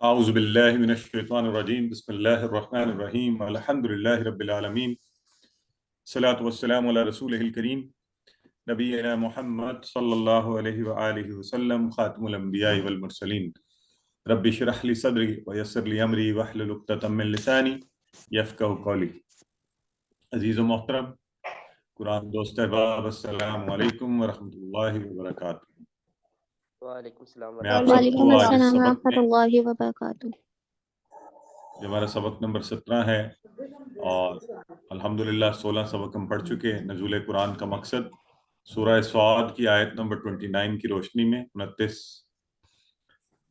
اعوذ باللہ من الشیطان الرجیم بسم اللہ الرحمن الرحیم الحمد للہ رب العالمین الصلاۃ والسلام علی رسولہ الکریم نبینا محمد صلی اللہ علیہ وآلہ وسلم خاتم الانبیاء والمرسلین رب اشرح لی صدری ویسر لی امری واحلل عقدۃ من لسانی یفقہوا قولی۔ عزیز و محترم قرآن دوست احباب، السلام علیکم ورحمۃ اللہ وبرکاتہ۔ وعلیکم السلام میں آپ ورحمۃ سب وعلیکم کو آج اس السلام سبق ورحمۃ میں اللہ وبرکاتہ۔ جو ہمارا سبق نمبر 17 ہے اور الحمدللہ 16 سبق ہم پڑھ چکے۔ نزول قرآن کا مقصد سورہ صاد کی آیت نمبر 29 کی روشنی میں 29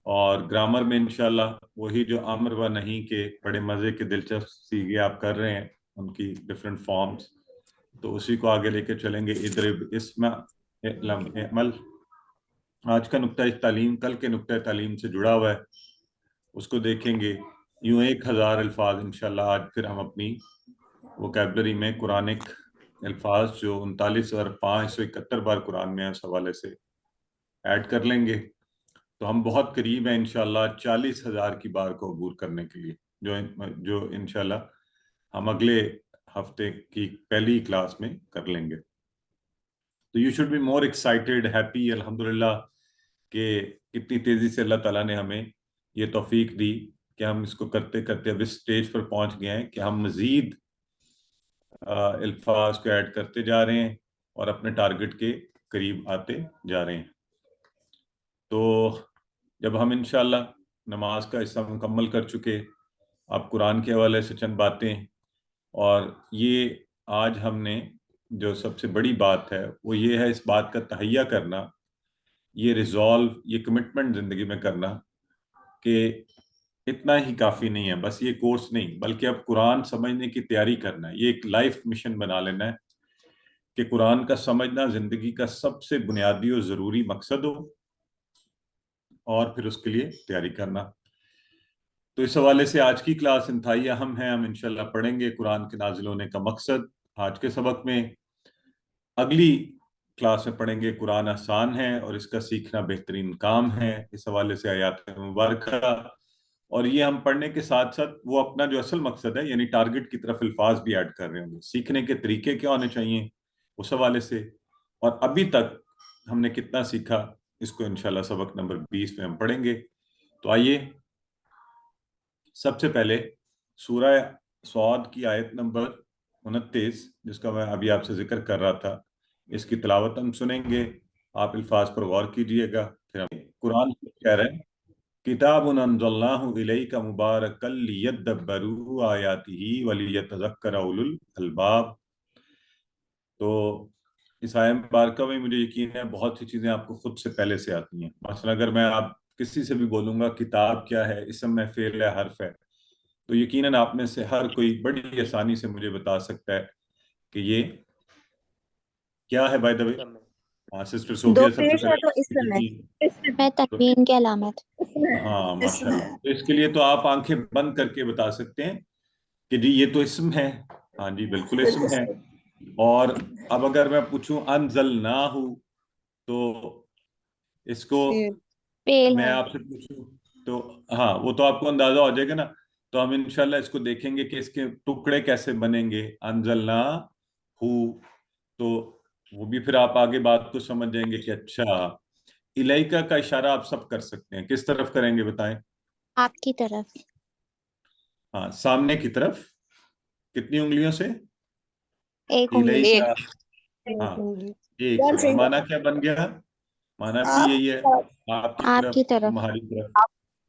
اور گرامر میں انشاءاللہ وہی جو امر و نہیں کے بڑے مزے کے دلچسپ سیغے آپ کر رہے ہیں، ان کی ڈیفرنٹ فارمز، تو اسی کو آگے لے کے چلیں گے۔ اضرب اسم اعلم اعمل، آج کا نقطہ تعلیم کل کے نقطہ تعلیم سے جڑا ہوا ہے، اس کو دیکھیں گے۔ یوں 1000 الفاظ انشاءاللہ آج پھر ہم اپنی ووکیبلری میں قرآنک الفاظ جو 39,571 بار قرآن میں اس حوالے سے ایڈ کر لیں گے، تو ہم بہت قریب ہیں انشاءاللہ 40,000 کی بار کو عبور کرنے کے لیے، جو انشاءاللہ ہم اگلے ہفتے کی پہلی کلاس میں کر لیں گے۔ تو you should be more excited, happy, الحمدللہ کہ اتنی تیزی سے اللہ تعالیٰ نے ہمیں یہ توفیق دی کہ ہم اس کو کرتے کرتے اب اس سٹیج پر پہنچ گئے ہیں کہ ہم مزید الفاظ کو ایڈ کرتے جا رہے ہیں اور اپنے ٹارگٹ کے قریب آتے جا رہے ہیں۔ تو جب ہم انشاءاللہ نماز کا حصہ مکمل کر چکے، اب قرآن کے حوالے سے چند باتیں، اور یہ آج ہم نے جو سب سے بڑی بات ہے وہ یہ ہے اس بات کا تہیہ کرنا، یہ ریزالو، یہ کمٹمنٹ زندگی میں کرنا کہ اتنا ہی کافی نہیں ہے، بس یہ کورس نہیں بلکہ اب قرآن سمجھنے کی تیاری کرنا ہے۔ یہ ایک لائف مشن بنا لینا ہے کہ قرآن کا سمجھنا زندگی کا سب سے بنیادی اور ضروری مقصد ہو، اور پھر اس کے لیے تیاری کرنا۔ تو اس حوالے سے آج کی کلاس انتہائی اہم ہے۔ ہم انشاءاللہ پڑھیں گے قرآن کے نازل ہونے کا مقصد آج کے سبق میں۔ اگلی کلاس میں پڑھیں گے قرآن آسان ہے اور اس کا سیکھنا بہترین کام ہے، اس حوالے سے آیات مبارکہ، اور یہ ہم پڑھنے کے ساتھ ساتھ وہ اپنا جو اصل مقصد ہے یعنی ٹارگٹ کی طرف الفاظ بھی ایڈ کر رہے ہوں گے، سیکھنے کے طریقے کیا ہونے چاہیے اس حوالے سے، اور ابھی تک ہم نے کتنا سیکھا اس کو انشاءاللہ سبق نمبر 20 میں ہم پڑھیں گے۔ تو آئیے سب سے پہلے سورہ صاد کی آیت نمبر 29 جس کا میں ابھی آپ سے ذکر کر رہا تھا، اس کی تلاوت ہم سنیں گے، آپ الفاظ پر غور کیجئے گا۔ پھر ہم قرآن کہہ رہے ہیں کتاب انزلناہ الیک مبارک لیدبروا آیاتہ ولیتذکر اولو الالباب۔ تو اس آیت مبارکہ میں مجھے یقین ہے بہت سی چیزیں آپ کو خود سے پہلے سے آتی ہیں۔ مثلا اگر میں آپ کسی سے بھی بولوں گا کتاب کیا ہے، اسم ہے، فعل ہے، حرف ہے، تو یقیناً آپ میں سے ہر کوئی بڑی آسانی سے مجھے بتا سکتا ہے کہ یہ کیا ہے۔ بائی دا وے ہاں سسٹر صوفیہ سب سے پہلے میں تنوین کی علامت۔ ہاں ماشاءاللہ، تو اس کے لیے تو آپ آنکھیں بند کر کے بتا سکتے ہیں کہ جی یہ تو اسم ہے، ہاں جی بالکل اسم ہے۔ اور اب اگر میں پوچھوں انزلناہ، تو اس کو فعل میں ہے۔ آپ سے پوچھوں تو ہاں وہ تو آپ کو اندازہ ہو جائے گا نا۔ تو ہم انشاءاللہ اس کو دیکھیں گے کہ اس کے ٹکڑے کیسے بنیں گے، انزلناہ، تو وہ بھی پھر آپ آگے بات کو سمجھ جائیں گے کہ اچھا الیکا کا اشارہ آپ سب کر سکتے ہیں، کس طرف کریں گے بتائیں؟ آپ کی طرف۔ ہاں سامنے کی طرف، کتنی انگلیوں سے؟ ایک انگلی سے۔ الیکا، ہاں ایک سے، اور معنی کیا بن گیا؟ معنی بھی یہی ہے، آپ کی آپ طرف، کی طرف۔ تمہاری طرف۔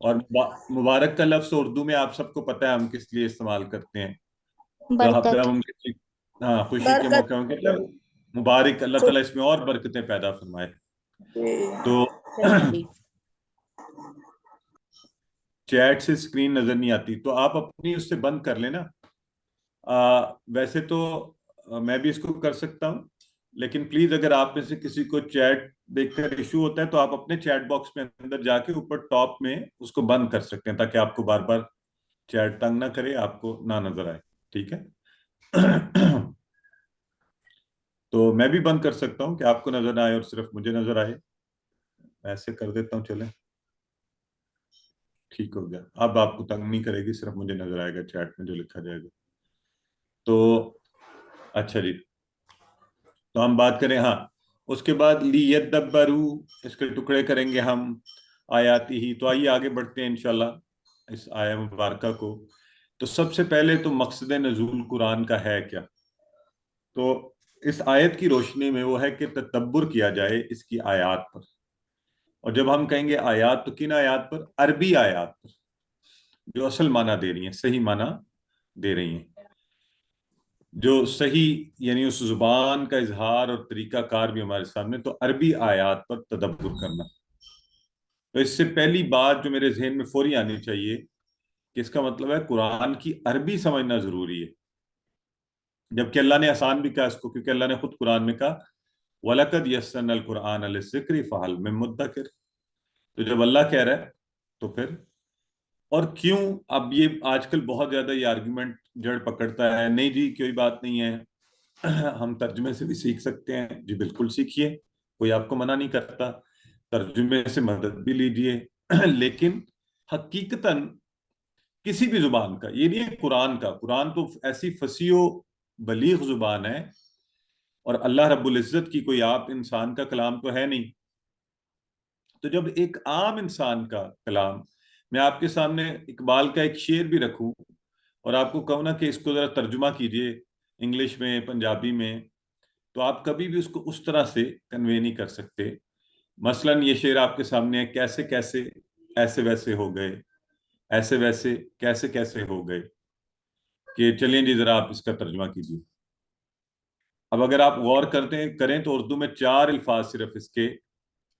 اور مبارک کا لفظ اردو میں آپ سب کو پتہ ہے ہم کس لیے استعمال کرتے ہیں، برکت۔ جب ہم ہاں خوشی کے موقع میں کہتے ہیں مبارک، اللہ تعالیٰ اس میں اور برکتیں پیدا فرمائے۔ تو چیٹ سے سکرین نظر نہیں آتی تو آپ اپنی اس سے بند کر لینا۔ ویسے تو میں بھی اس کو کر سکتا ہوں، لیکن پلیز اگر آپ میں سے کسی کو چیٹ دیکھ کر ایشو ہوتا ہے تو آپ اپنے چیٹ باکس میں اندر جا کے اوپر ٹاپ میں اس کو بند کر سکتے ہیں تاکہ آپ کو بار بار چیٹ تنگ نہ کرے، آپ کو نہ نظر آئے، ٹھیک ہے؟ تو میں بھی بند کر سکتا ہوں کہ آپ کو نظر نہ آئے اور صرف مجھے نظر آئے، ایسے کر دیتا ہوں، چلیں ٹھیک ہو گیا. اب آپ کو تنگ نہیں کرے گی, صرف مجھے نظر آئے گا چیٹ میں جو لکھا جائے گا. تو اچھا جی, تو ہم بات کریں. ہاں, اس کے بعد لیدبروا, اس کے ٹکڑے کریں گے ہم آیاتی ہی. تو آئیے آگے بڑھتے ہیں انشاءاللہ اس آیہ مبارکہ کو. تو سب سے پہلے تو مقصد نزول قرآن کا ہے کیا؟ تو اس آیت کی روشنی میں وہ ہے کہ تدبر کیا جائے اس کی آیات پر. اور جب ہم کہیں گے آیات, تو کن آیات پر؟ عربی آیات پر, جو اصل معنی دے رہی ہیں, صحیح معنی دے رہی ہیں, جو صحیح یعنی اس زبان کا اظہار اور طریقہ کار بھی ہمارے سامنے. تو عربی آیات پر تدبر کرنا. تو اس سے پہلی بات جو میرے ذہن میں فوری آنی چاہیے کہ اس کا مطلب ہے قرآن کی عربی سمجھنا ضروری ہے, جبکہ اللہ نے آسان بھی کہا اس کو, کیونکہ اللہ نے خود قرآن میں کہا وَلَقَدْ يَسَّرْنَا الْقُرْآنَ لِلذِّكْرِ فَهَلْ مِن مُدَّكِرٍ. تو جب اللہ کہہ رہا ہے تو پھر, اور کیوں اب یہ آج کل بہت زیادہ یہ آرگیومنٹ جڑ پکڑتا ہے, نہیں جی کوئی بات نہیں ہے, ہم ترجمے سے بھی سیکھ سکتے ہیں. جی بالکل سیکھیے, کوئی آپ کو منع نہیں کرتا, ترجمے سے مدد بھی لیجئے, لیکن حقیقتاً کسی بھی زبان کا, یہ نہیں ہے قرآن کا. قرآن تو ایسی فصیح و بلیغ زبان ہے, اور اللہ رب العزت کی کوئی آپ انسان کا کلام تو ہے نہیں. تو جب ایک عام انسان کا کلام, میں آپ کے سامنے اقبال کا ایک شعر بھی رکھوں اور آپ کو کہوں نا کہ اس کو ذرا ترجمہ کیجئے انگلش میں, پنجابی میں, تو آپ کبھی بھی اس کو اس طرح سے کنوے نہیں کر سکتے. مثلا یہ شعر آپ کے سامنے ہے, کیسے کیسے ایسے ویسے ہو گئے, ایسے ویسے کیسے کیسے ہو گئے, کہ چلیں جی ذرا آپ اس کا ترجمہ کیجئے. اب اگر آپ غور کریں تو اردو میں 4 الفاظ صرف اس کے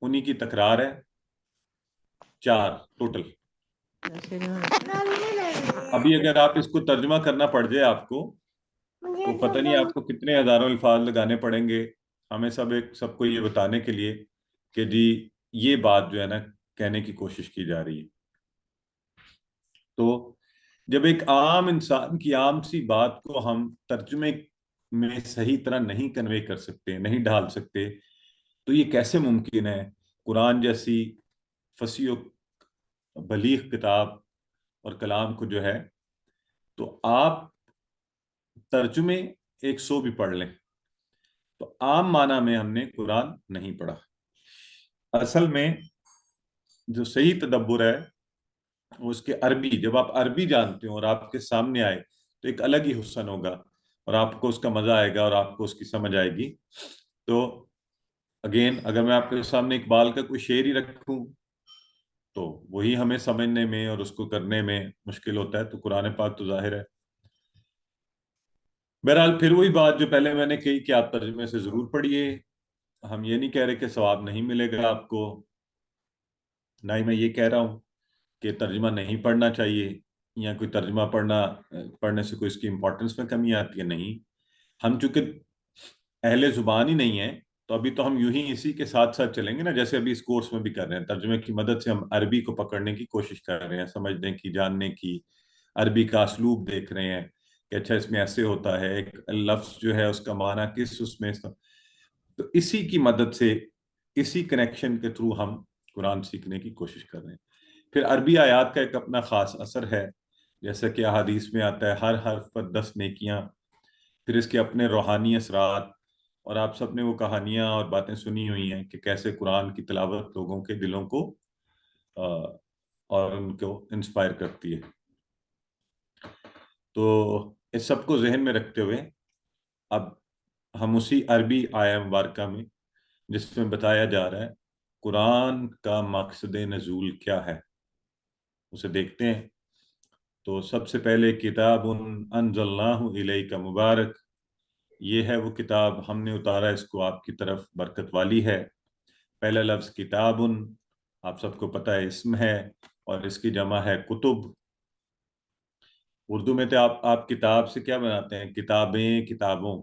انہی کی تکرار ہے, 4 ٹوٹل. ابھی اگر آپ اس کو ترجمہ کرنا پڑ جائے آپ کو, تو پتہ نہیں آپ کو کتنے ہزاروں الفاظ لگانے پڑیں گے ہمیں سب کو یہ بتانے کے لیے کہ جی یہ بات جو ہے نا کہنے کی کوشش کی جا رہی ہے. تو جب ایک عام انسان کی عام سی بات کو ہم ترجمے میں صحیح طرح نہیں کنوے کر سکتے, نہیں ڈھال سکتے, تو یہ کیسے ممکن ہے قرآن جیسی فصیح و بلیغ کتاب اور کلام کو جو ہے. تو آپ ترجمے 100 بھی پڑھ لیں, تو عام معنی میں ہم نے قرآن نہیں پڑھا. اصل میں جو صحیح تدبر ہے وہ اس کے عربی, جب آپ عربی جانتے ہو اور آپ کے سامنے آئے تو ایک الگ ہی حسن ہوگا, اور آپ کو اس کا مزہ آئے گا, اور آپ کو اس کی سمجھ آئے گی. تو اگین اگر میں آپ کے سامنے اقبال کا کوئی شعر ہی رکھوں تو وہی ہمیں سمجھنے میں اور اس کو کرنے میں مشکل ہوتا ہے. تو قرآن پاک تو ظاہر ہے. بہرحال پھر وہی بات جو پہلے میں نے کہی کہ آپ ترجمے سے ضرور پڑھیے. ہم یہ نہیں کہہ رہے کہ ثواب نہیں ملے گا آپ کو, نہ ہی میں یہ کہہ رہا ہوں کہ ترجمہ نہیں پڑھنا چاہیے, یا کوئی ترجمہ پڑھنے سے کوئی اس کی امپورٹنس میں کمی آتی ہے. نہیں, ہم چونکہ اہل زبان ہی نہیں ہیں تو ابھی تو ہم یوں ہی اسی کے ساتھ ساتھ چلیں گے نا, جیسے ابھی اس کورس میں بھی کر رہے ہیں. ترجمے کی مدد سے ہم عربی کو پکڑنے کی کوشش کر رہے ہیں, سمجھنے کی, جاننے کی, عربی کا اسلوب دیکھ رہے ہیں کہ اچھا اس میں ایسے ہوتا ہے, ایک لفظ جو ہے اس کا معنی کس اس میں. تو اسی کی مدد سے, اسی کنیکشن کے تھرو ہم قرآن سیکھنے کی کوشش کر رہے ہیں. پھر عربی آیات کا ایک اپنا خاص اثر ہے, جیسا کہ احادیث میں آتا ہے, ہر حرف پر 10 نیکیاں. پھر اس کے اپنے روحانی اثرات, اور آپ سب نے وہ کہانیاں اور باتیں سنی ہوئی ہیں کہ کیسے قرآن کی تلاوت لوگوں کے دلوں کو اور ان کو انسپائر کرتی ہے. تو اس سب کو ذہن میں رکھتے ہوئے اب ہم اسی عربی آیہ مبارکہ میں, جس میں بتایا جا رہا ہے قرآن کا مقصد نزول کیا ہے, اسے دیکھتے ہیں. تو سب سے پہلے کتاب انزلناہ الیک مبارک, یہ ہے وہ کتاب ہم نے اتارا اس کو آپ کی طرف, برکت والی ہے. پہلا لفظ کتاب, آپ سب کو پتہ ہے اسم ہے, اور اس کی جمع ہے کتب. اردو میں تو آپ کتاب سے کیا بناتے ہیں, کتابیں, کتابوں,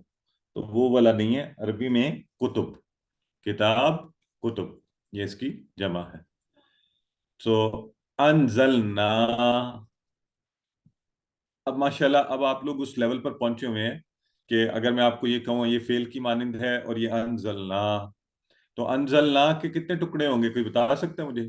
تو وہ والا نہیں ہے. عربی میں کتب, کتاب, کتب, یہ اس کی جمع ہے. تو انزلنا, اب ماشاءاللہ اب آپ لوگ اس لیول پر پہنچے ہوئے ہیں کہ اگر میں آپ کو یہ کہوں یہ فعل کی مانند ہے اور یہ انزلنا, تو انزلنا کے کتنے ٹکڑے ہوں گے, کوئی بتا سکتے ہیں مجھے؟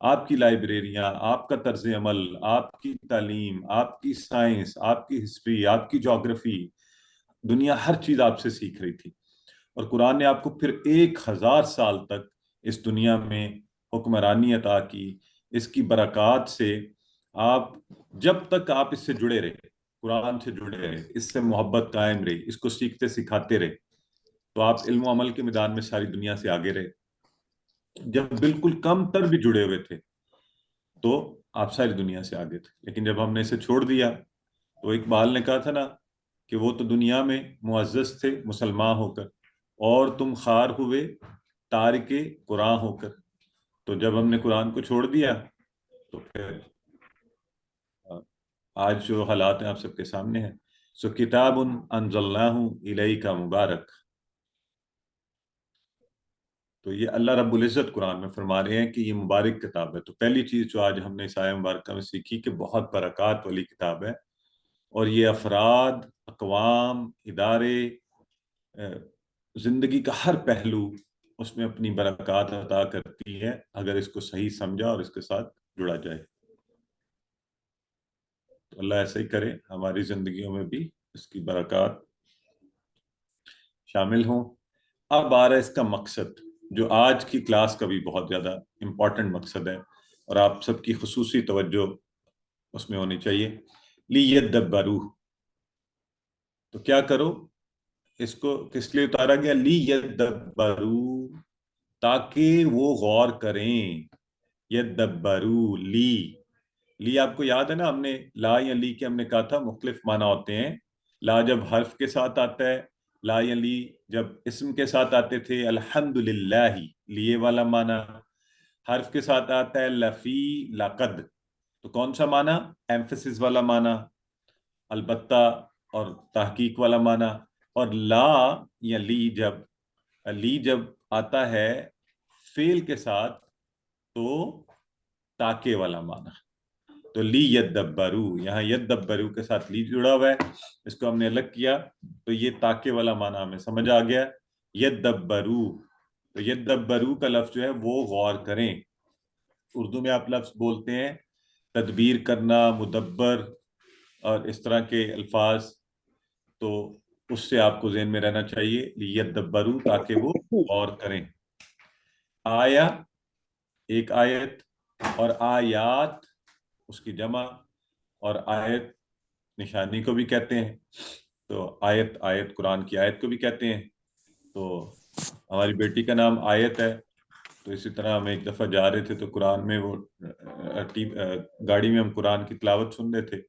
آپ کی لائبریریاں، آپ کا طرز عمل، آپ کی تعلیم، آپ کی سائنس، آپ کی ہسٹری، آپ کی جغرافی، دنیا ہر چیز آپ سے سیکھ رہی تھی. اور قرآن نے آپ کو پھر 1000 سال تک اس دنیا میں حکمرانی عطا کی. اس کی برکات سے آپ جب تک آپ اس سے جڑے رہے، قرآن سے جڑے رہے، اس سے محبت قائم رہی، اس کو سیکھتے سکھاتے رہے، تو آپ علم و عمل کے میدان میں ساری دنیا سے آگے رہے. جب بالکل کم تر بھی جڑے ہوئے تھے تو آپ ساری دنیا سے آگے تھے. لیکن جب ہم نے اسے چھوڑ دیا تو اقبال نے کہا تھا نا کہ وہ تو دنیا میں معزز تھے مسلمان ہو کر، اور تم خار ہوئے تارک قرآن ہو کر. تو جب ہم نے قرآن کو چھوڑ دیا تو پھر آج جو حالات ہیں آپ سب کے سامنے ہیں. سو کتاب انزلناہ الیک مبارک. تو یہ اللہ رب العزت قرآن میں فرما رہے ہیں کہ یہ مبارک کتاب ہے. تو پہلی چیز جو آج ہم نے اس آیہ مبارکہ میں سیکھی کہ بہت برکات والی کتاب ہے، اور یہ افراد، اقوام، ادارے، زندگی کا ہر پہلو اس میں اپنی برکات عطا کرتی ہے اگر اس کو صحیح سمجھا اور اس کے ساتھ جڑا جائے. تو اللہ ایسا ہی کرے ہماری زندگیوں میں بھی اس کی برکات شامل ہوں. اب آ رہا ہے اس کا مقصد، جو آج کی کلاس کا بھی بہت زیادہ امپورٹنٹ مقصد ہے اور آپ سب کی خصوصی توجہ اس میں ہونی چاہیے. لیدبروا. تو کیا کرو، اس کو کس لیے اتارا گیا؟ لیدبروا، تاکہ وہ غور کریں. یدبروا، لی آپ کو یاد ہے نا، ہم نے لا یا لی کے ہم نے کہا تھا مختلف معنی ہوتے ہیں. لا جب حرف کے ساتھ آتا ہے، لا یا لی جب اسم کے ساتھ آتے تھے الحمدللہ لیے والا معنی. حرف کے ساتھ آتا ہے لفی، لقد، تو کون سا معنی؟ ایمفسس والا معنی، البتہ اور تحقیق والا معنی. اور لا یا لی جب آتا ہے فعل کے ساتھ تو تاکہ والا معنی. تو لی یدبروا، یہاں یدبروا کے ساتھ لی جڑا ہوا ہے، اس کو ہم نے الگ کیا تو یہ تاکہ والا معنی ہمیں سمجھ آ گیا. یدبروا، تو یدبروا کا لفظ جو ہے وہ غور کریں. اردو میں آپ لفظ بولتے ہیں تدبیر کرنا، مدبر اور اس طرح کے الفاظ، تو اس سے آپ کو ذہن میں رہنا چاہیے لیدبروا، تاکہ وہ غور کریں. آیا ایک آیت، اور آیات اس کی جمع، اور آیت نشانی کو بھی کہتے ہیں. تو آیت قرآن کی آیت کو بھی کہتے ہیں. تو ہماری بیٹی کا نام آیت ہے. تو اسی طرح ہم ایک دفعہ جا رہے تھے تو قرآن میں وہ گاڑی میں ہم قرآن کی تلاوت سن رہے تھے،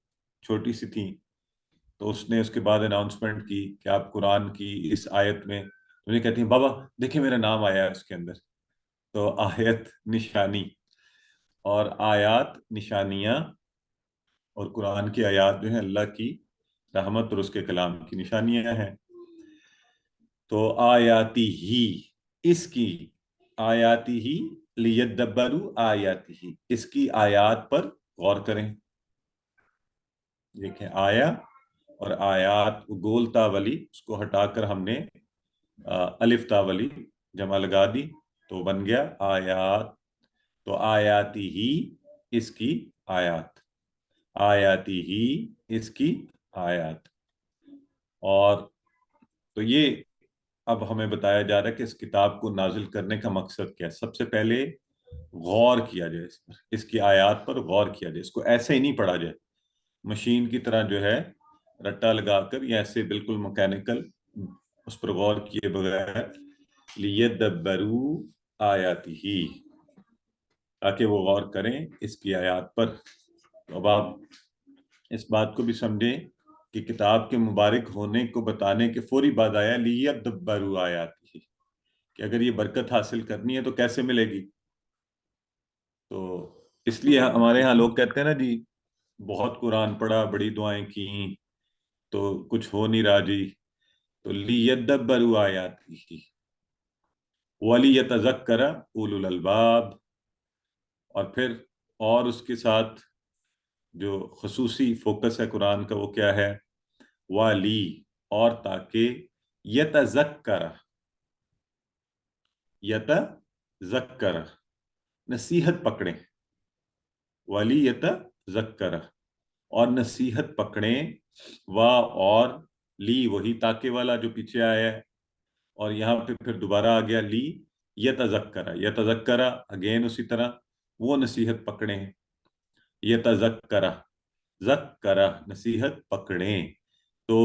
چھوٹی سی تھی. تو اس نے اس کے بعد اناؤنسمنٹ کی کہ آپ قرآن کی اس آیت میں، مجھے کہتی ہیں بابا دیکھیں میرا نام آیا ہے اس کے اندر. تو آیت نشانی اور آیات نشانیاں، اور قرآن کی آیات جو ہیں اللہ کی رحمت اور اس کے کلام کی نشانیاں ہیں. تو آیاتی ہی، اس کی، آیاتی ہی لیدبروا آیاتی ہی، اس کی آیات پر غور کریں. دیکھیں آیا اور آیات، گول تا والی اس کو ہٹا کر ہم نے الف تا والی جمع لگا دی تو بن گیا آیات. تو آیاتی ہی، اس کی آیات، آیاتی ہی اس کی آیات. اور تو یہ اب ہمیں بتایا جا رہا ہے کہ اس کتاب کو نازل کرنے کا مقصد کیا ہے. سب سے پہلے غور کیا جائے اس پر، اس کی آیات پر غور کیا جائے. اس کو ایسے ہی نہیں پڑھا جائے مشین کی طرح جو ہے رٹا لگا کر، یا ایسے بالکل مکینیکل اس پر غور کیے بغیر. لیدبروا آیاتہ، تاکہ وہ غور کریں اس کی آیات پر. اب آپ اس بات کو بھی سمجھیں کہ کتاب کے مبارک ہونے کو بتانے کے فوری بعد آیا لیدبروا آیاتہ، کہ اگر یہ برکت حاصل کرنی ہے تو کیسے ملے گی. تو اس لیے ہمارے ہاں لوگ کہتے ہیں نا جی بہت قرآن پڑھا، بڑی دعائیں کی تو کچھ ہو نہیں رہا جی. تو لیدبروا آیاتہ ولیتذکر اولو الالباب. اور پھر اور اس کے ساتھ جو خصوصی فوکس ہے قرآن کا وہ کیا ہے؟ والی، اور تاکہ یتذکر، یتذکر نصیحت پکڑیں. وَلِيَتَذَكَّرَ اور نصیحت پکڑیں، وا اور لی وہی تاکہ والا جو پیچھے آیا ہے، اور یہاں پہ پھر دوبارہ آ گیا لی یتذکرہ، یتذکرہ اگین اسی طرح وہ نصیحت پکڑیں، یتذکرہ ذکرہ نصیحت پکڑیں، تو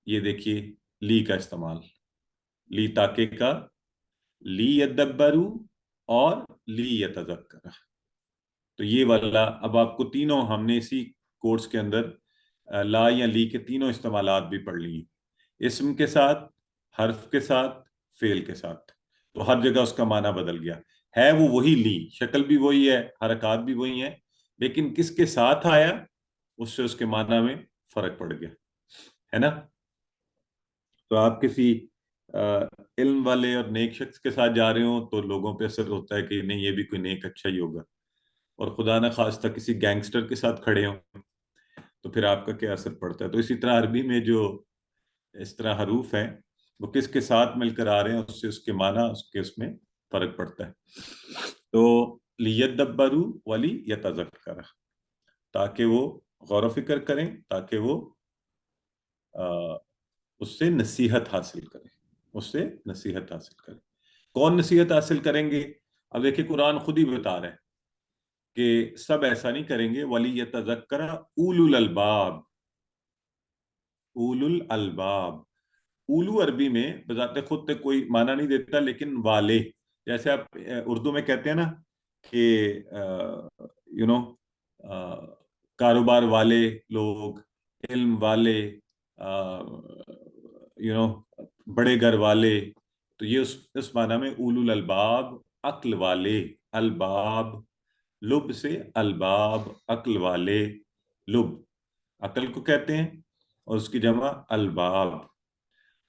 یہ دیکھیے لی کا استعمال، لی تاکہ کا، لی یدبرو اور لی یتذکرہ، تو یہ والا اب آپ کو تینوں ہم نے اسی کورس کے اندر لا یا لی کے تینوں استعمالات بھی پڑھ لی ہیں، اسم کے ساتھ، حرف کے ساتھ، فعل کے ساتھ، تو ہر جگہ اس کا معنی بدل گیا ہے، وہ وہی لی، شکل بھی وہی ہے، حرکات بھی وہی ہیں، لیکن کس کے ساتھ آیا اس سے اس کے معنی میں فرق پڑ گیا ہے نا۔ تو آپ کسی علم والے اور نیک شخص کے ساتھ جا رہے ہوں تو لوگوں پہ اثر ہوتا ہے کہ نہیں یہ بھی کوئی نیک اچھا ہی ہوگا، اور خدا نہ خواستہ کسی گینگسٹر کے ساتھ کھڑے ہوں تو پھر آپ کا کیا اثر پڑتا ہے۔ تو اسی طرح عربی میں جو اس طرح حروف ہیں وہ کس کے ساتھ مل کر آ رہے ہیں اس سے اس کے معنی اس میں فرق پڑتا ہے۔ تو لیدبروا ولیتذکر، تاکہ وہ غور و فکر کریں، تاکہ وہ اس سے نصیحت حاصل کریں، اس سے نصیحت حاصل کریں۔ کون نصیحت حاصل کریں گے؟ اب دیکھیں قرآن خود ہی بتا رہا ہے کہ سب ایسا نہیں کریں گے، وَلِيَتَذَكَّرَ اولو الالباب، اولو الالباب، اولو عربی میں بذات خود تک کوئی معنی نہیں دیتا، لیکن والے، جیسے آپ اردو میں کہتے ہیں نا کہ کاروبار والے لوگ، علم والے، بڑے گھر والے، تو یہ اس معنی میں اولو الالباب، عقل والے، الباب لب سے الباب، عقل والے، لب عقل کو کہتے ہیں اور اس کی جمع الباب،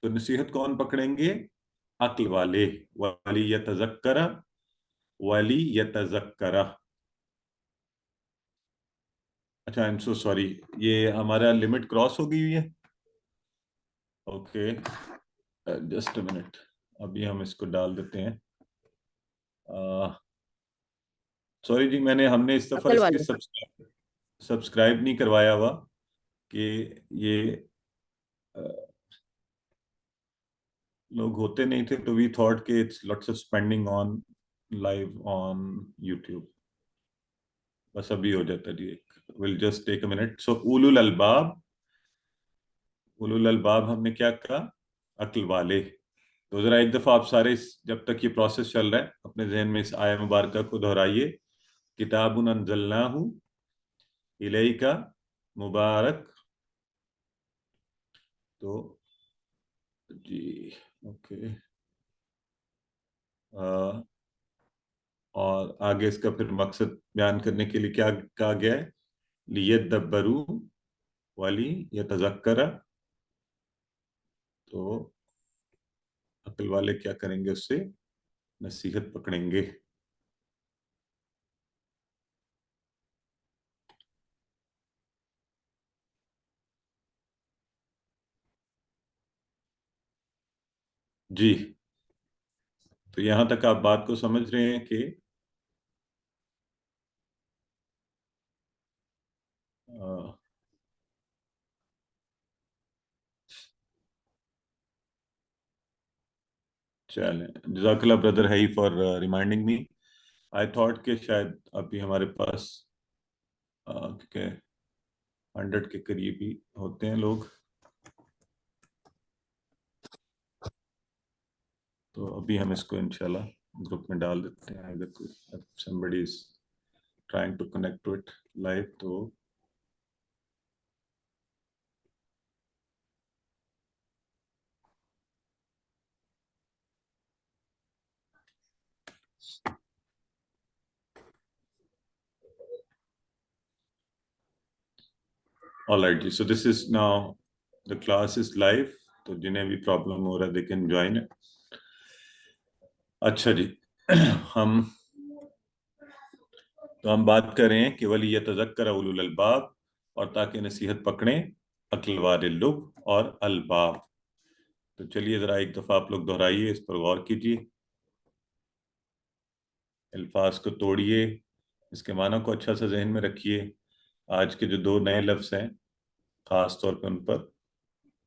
تو نصیحت کون پکڑیں گے؟ عقل والے، وَلِيَتَذَكَّرَ وَلِيَتَذَكَّرَ۔ اچھا I'm so sorry، یہ ہمارا لمٹ کراس ہو گئی ہوئی ہے، اوکے جسٹ اے منٹ، ابھی ہم اس کو ڈال دیتے ہیں۔ سوری جی، ہم نے اس دفعہ عقل اس کی والے سبسکرائب نہیں کروایا ہوا کہ یہ لوگ ہوتے نہیں تھے، تو وی تھاٹ کہ it's lots of spending on live on YouTube, بس ابھی ہو جاتا جی، will just take a minute. سو اولو الالباب، اولو الالباب ہم نے کیا کہا؟ عقل والے۔ تو ذرا ایک دفعہ آپ سارے جب تک یہ پروسیس چل رہا ہے اپنے ذہن میں اس آیہ مبارکہ کو دہرائیے، کتاب انزلناہ الیک مبارک، تو جی اوکے، اور آگے اس کا پھر مقصد بیان کرنے کے لیے کیا کہا گیا ہے؟ لیدبروا ولیتذکر، تو عقل والے کیا کریں گے؟ اس سے نصیحت پکڑیں گے۔ جی تو یہاں تک آپ بات کو سمجھ رہے ہیں کہ چلیں، جزاک اللہ بردر ہی for reminding me, I thought کہ شاید ابھی ہمارے پاس 100 کے قریب ہی ہوتے ہیں لوگ، تو ابھی ہم اس کو انشاءاللہ گروپ میں ڈال دیتے ہیں، اگر کوئی somebody is trying to connect to it live تو all right G, so this is now the class is live، تو جنہیں بھی پرابلم ہو رہا ہے they can join it۔ اچھا جی، ہم بات کر رہے ہیں کہ وَلِيَتَذَكَّرَ أُولُو الْأَلْبَابِ، اور تاکہ نصیحت پکڑیں عقل والے لب اور الباب۔ تو چلیے ذرا ایک دفعہ آپ لوگ دہرائیے، اس پر غور کیجیے، الفاظ کو توڑیے، اس کے معنی کو اچھا سا ذہن میں رکھیے. آج کے جو 2 نئے لفظ ہیں خاص طور پہ ان پر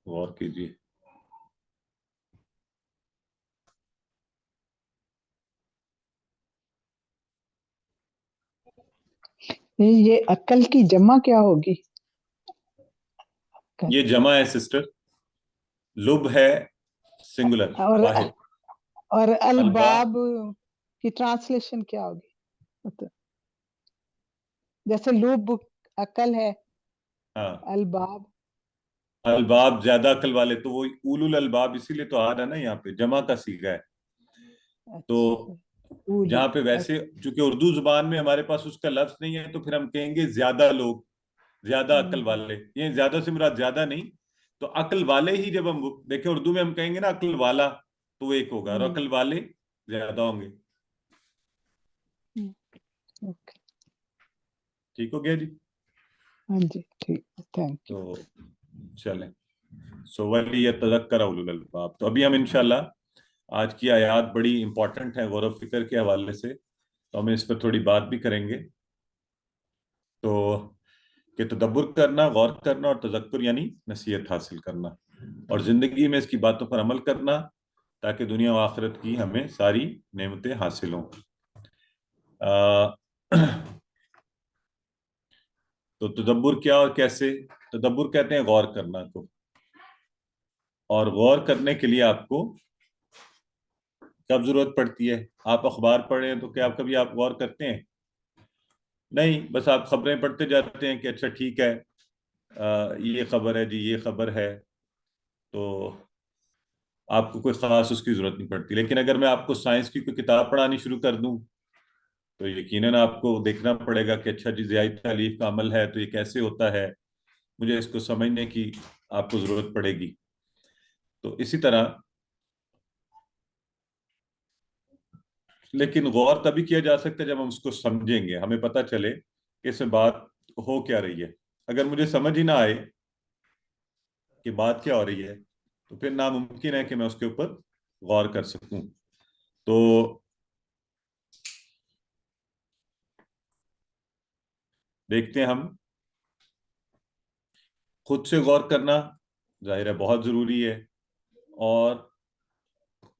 غور کیجیے. یہ عقل کی جمع کیا ہوگی؟ یہ جمع ہے سسٹر، لب ہے سنگولر واحد. اور الباب کی ٹرانسلیشن کیا ہوگی؟ جیسے لب عقل ہے، ہاں الباب الباب زیادہ عقل والے، تو وہ اولو الالباب اسی لیے تو آ رہا ہے نا یہاں پہ، جمع کا صیغہ ہے. تو جہاں پہ ویسے چونکہ اردو زبان میں ہمارے پاس اس کا لفظ نہیں ہے تو پھر ہم کہیں گے زیادہ لوگ، زیادہ عقل والے. یہ زیادہ سے مراد زیادہ نہیں، تو عقل والے ہی جب ہم دیکھیں اردو میں ہم کہیں گے نا عقل والا تو وہ ایک ہوگا، اور عقل والے زیادہ ہوں گے. ٹھیک ہو گیا جی؟ ہاں جی ٹھیک، تھینک یو. تو چلیں، سو ولی یتذکر اولو الالباب. تو ابھی ہم انشاءاللہ آج کی آیات بڑی امپورٹنٹ ہیں غور و فکر کے حوالے سے، تو ہم اس پر تھوڑی بات بھی کریں گے. تو کہ تدبر کرنا، غور کرنا، اور تذکر یعنی نصیحت حاصل کرنا، اور زندگی میں اس کی باتوں پر عمل کرنا تاکہ دنیا و آخرت کی ہمیں ساری نعمتیں حاصل ہوں. تو تدبر کیا اور کیسے؟ تدبر کہتے ہیں غور کرنا کو، اور غور کرنے کے لیے آپ کو کب ضرورت پڑتی ہے؟ آپ اخبار پڑھ رہے ہیں تو کیا آپ کبھی غور کرتے ہیں؟ نہیں، بس آپ خبریں پڑھتے جاتے ہیں کہ اچھا ٹھیک ہے یہ خبر ہے جی، یہ خبر ہے، تو آپ کو کوئی خاص اس کی ضرورت نہیں پڑتی. لیکن اگر میں آپ کو سائنس کی کوئی کتاب پڑھانی شروع کر دوں تو یقیناً آپ کو دیکھنا پڑے گا کہ اچھا جی زیادہ تالیف کا عمل ہے تو یہ کیسے ہوتا ہے، مجھے اس کو سمجھنے کی آپ کو ضرورت پڑے گی. تو اسی طرح لیکن غور تبھی کیا جا سکتا ہے جب ہم اس کو سمجھیں گے، ہمیں پتہ چلے کہ اس میں بات ہو کیا رہی ہے. اگر مجھے سمجھ ہی نہ آئے کہ بات کیا ہو رہی ہے تو پھر ناممکن ہے کہ میں اس کے اوپر غور کر سکوں. تو دیکھتے ہیں ہم، خود سے غور کرنا ظاہر ہے بہت ضروری ہے، اور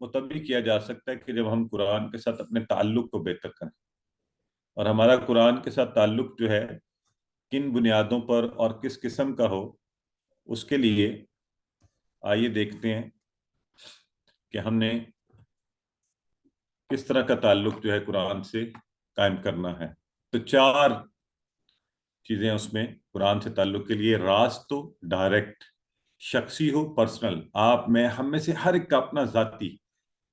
وہ تب بھی کیا جا سکتا ہے کہ جب ہم قرآن کے ساتھ اپنے تعلق کو بہتر کریں. اور ہمارا قرآن کے ساتھ تعلق جو ہے کن بنیادوں پر اور کس قسم کا ہو، اس کے لیے آئیے دیکھتے ہیں کہ ہم نے کس طرح کا تعلق جو ہے قرآن سے قائم کرنا ہے. تو 4 چیزیں اس میں قرآن سے تعلق کے لیے. راست ہو، ڈائریکٹ، شخصی ہو، پرسنل، آپ میں ہم میں سے ہر ایک کا اپنا ذاتی،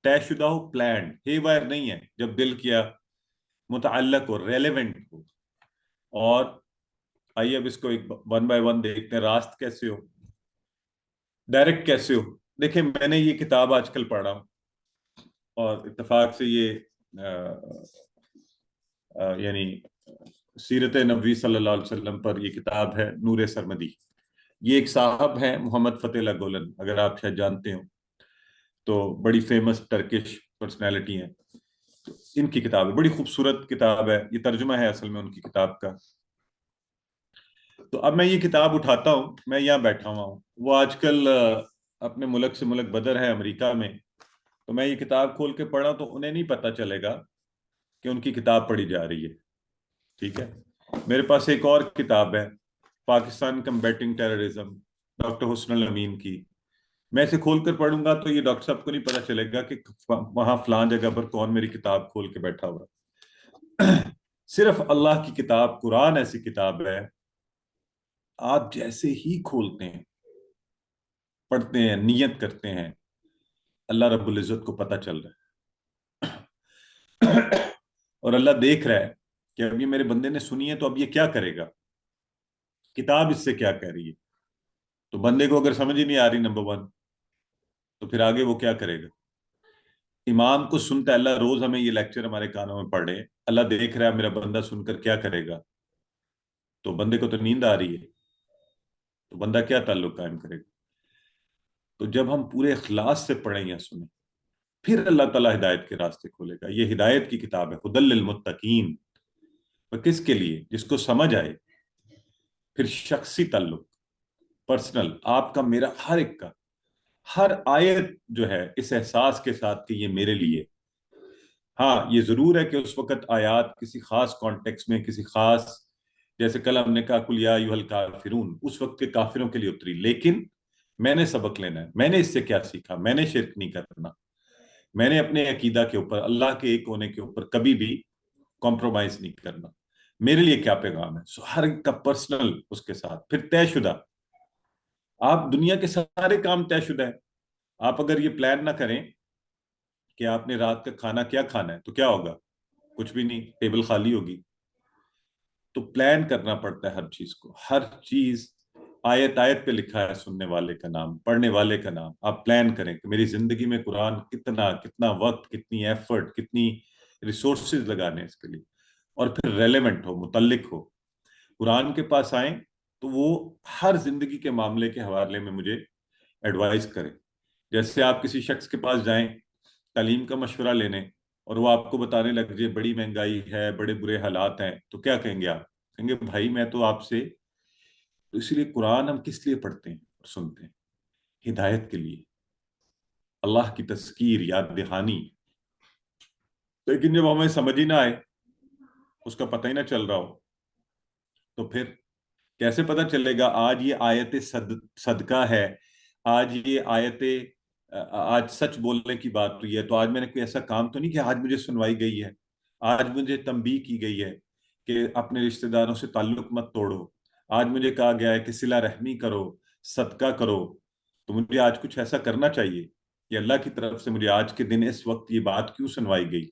طے شدہ ہو، پلانڈ، ہی وائر نہیں ہے، جب دل کیا متعلق ہو، ریلیونٹ ہو. اور آئیے اب اس کو ایک 1 بائی 1 دیکھتے ہیں. راست کیسے ہو، ڈائریکٹ کیسے ہو؟ دیکھیں میں نے یہ کتاب آج کل پڑھا ہوں، اور اتفاق سے یہ یعنی سیرت نبوی صلی اللہ علیہ وسلم پر یہ کتاب ہے نور سرمدی. یہ ایک صاحب ہیں محمد فتح اللہ گولن، اگر آپ شاید جانتے ہو، تو بڑی فیمس ٹرکش پرسنالٹی ہیں. ان کی کتاب ہے، بڑی خوبصورت کتاب ہے، یہ ترجمہ ہے اصل میں ان کی کتاب کا. تو اب میں یہ کتاب اٹھاتا ہوں، میں یہاں بیٹھا ہوا ہوں، وہ آج کل اپنے ملک سے ملک بدر ہے امریکہ میں، تو میں یہ کتاب کھول کے پڑھا تو انہیں نہیں پتا چلے گا کہ ان کی کتاب پڑھی جا رہی ہے. ٹھیک ہے، میرے پاس ایک اور کتاب ہے پاکستان کمبیٹنگ ٹیررزم، ڈاکٹر حسن الامین کی. میں اسے کھول کر پڑھوں گا تو یہ ڈاکٹر صاحب کو نہیں پتا چلے گا کہ وہاں فلاں جگہ پر کون میری کتاب کھول کے بیٹھا ہوا. صرف اللہ کی کتاب قرآن ایسی کتاب ہے، آپ جیسے ہی کھولتے ہیں، پڑھتے ہیں، نیت کرتے ہیں، اللہ رب العزت کو پتہ چل رہا ہے اور اللہ دیکھ رہا ہے کہ اب یہ میرے بندے نے سنی ہے تو اب یہ کیا کرے گا، کتاب اس سے کیا کہہ رہی ہے. تو بندے کو اگر سمجھ ہی نہیں آ رہی نمبر 1 تو پھر آگے وہ کیا کرے گا. امام کو سنتا ہے اللہ، روز ہمیں یہ لیکچر ہمارے کانوں میں پڑھ رہے ہیں، اللہ دیکھ رہا ہے میرا بندہ سن کر کیا کرے گا. تو بندے کو تو نیند آ رہی ہے، تو بندہ کیا تعلق قائم کرے گا. تو جب ہم پورے اخلاص سے پڑھیں یا سنیں پھر اللہ تعالیٰ ہدایت کے راستے کھولے گا. یہ ہدایت کی کتاب ہے، ہدی للمتقین، پر کس کے لیے؟ جس کو سمجھ آئے. پھر شخصی تعلق، پرسنل، آپ کا، میرا، ہر ایک کا. ہر آیت جو ہے اس احساس کے ساتھ کہ یہ میرے لیے. ہاں یہ ضرور ہے کہ اس وقت آیات کسی خاص کانٹیکس میں، کسی خاص، جیسے کل ہم نے کہا قل یا ایھا الکافرون، اس وقت کے کافروں کے لیے اتری. لیکن میں نے سبق لینا ہے. میں نے اس سے کیا سیکھا؟ میں نے شرک نہیں کرنا. میں نے اپنے عقیدہ کے اوپر، اللہ کے ایک ہونے کے اوپر کبھی بھی کمپرومائز نہیں کرنا. میرے لیے کیا پیغام ہے؟ ہر ایک کا پرسنل اس کے ساتھ. پھر طے شدہ. آپ دنیا کے سارے کام طے شدہ ہیں. آپ اگر یہ پلان نہ کریں کہ آپ نے رات کا کھانا کیا کھانا ہے تو کیا ہوگا؟ کچھ بھی نہیں، ٹیبل خالی ہوگی. تو پلان کرنا پڑتا ہے ہر چیز کو. ہر چیز آیت آیت پہ لکھا ہے، سننے والے کا نام، پڑھنے والے کا نام. آپ پلان کریں کہ میری زندگی میں قرآن کتنا وقت، کتنی ایفرٹ، کتنی ریسورسز لگانے اس کے لیے. اور پھر ریلیونٹ ہو، متعلق ہو. قرآن کے پاس آئیں تو وہ ہر زندگی کے معاملے کے حوالے میں مجھے ایڈوائز کرے. جیسے آپ کسی شخص کے پاس جائیں تعلیم کا مشورہ لینے، اور وہ آپ کو بتانے لگ جائے بڑی مہنگائی ہے، بڑے برے حالات ہیں، تو کیا کہیں گے آپ؟ کہیں گے بھائی میں تو آپ سے، تو اسی لیے قرآن ہم کس لیے پڑھتے ہیں اور سنتے ہیں؟ ہدایت کے لیے، اللہ کی تذکیر، یاد دہانی. لیکن جب ہمیں سمجھ ہی نہ آئے، اس کا پتہ ہی نہ چل رہا ہو، تو پھر کیسے پتہ چلے گا آج یہ آیت صدقہ ہے، آج یہ آیت، آج سچ بولنے کی بات ہوئی ہے، تو آج میں نے کوئی ایسا کام تو نہیں کہ آج مجھے سنوائی گئی ہے، آج مجھے تنبیہ کی گئی ہے کہ اپنے رشتہ داروں سے تعلق مت توڑو، آج مجھے کہا گیا ہے کہ صلہ رحمی کرو، صدقہ کرو. تو مجھے آج کچھ ایسا کرنا چاہیے کہ اللہ کی طرف سے مجھے آج کے دن اس وقت یہ بات کیوں سنوائی گئی.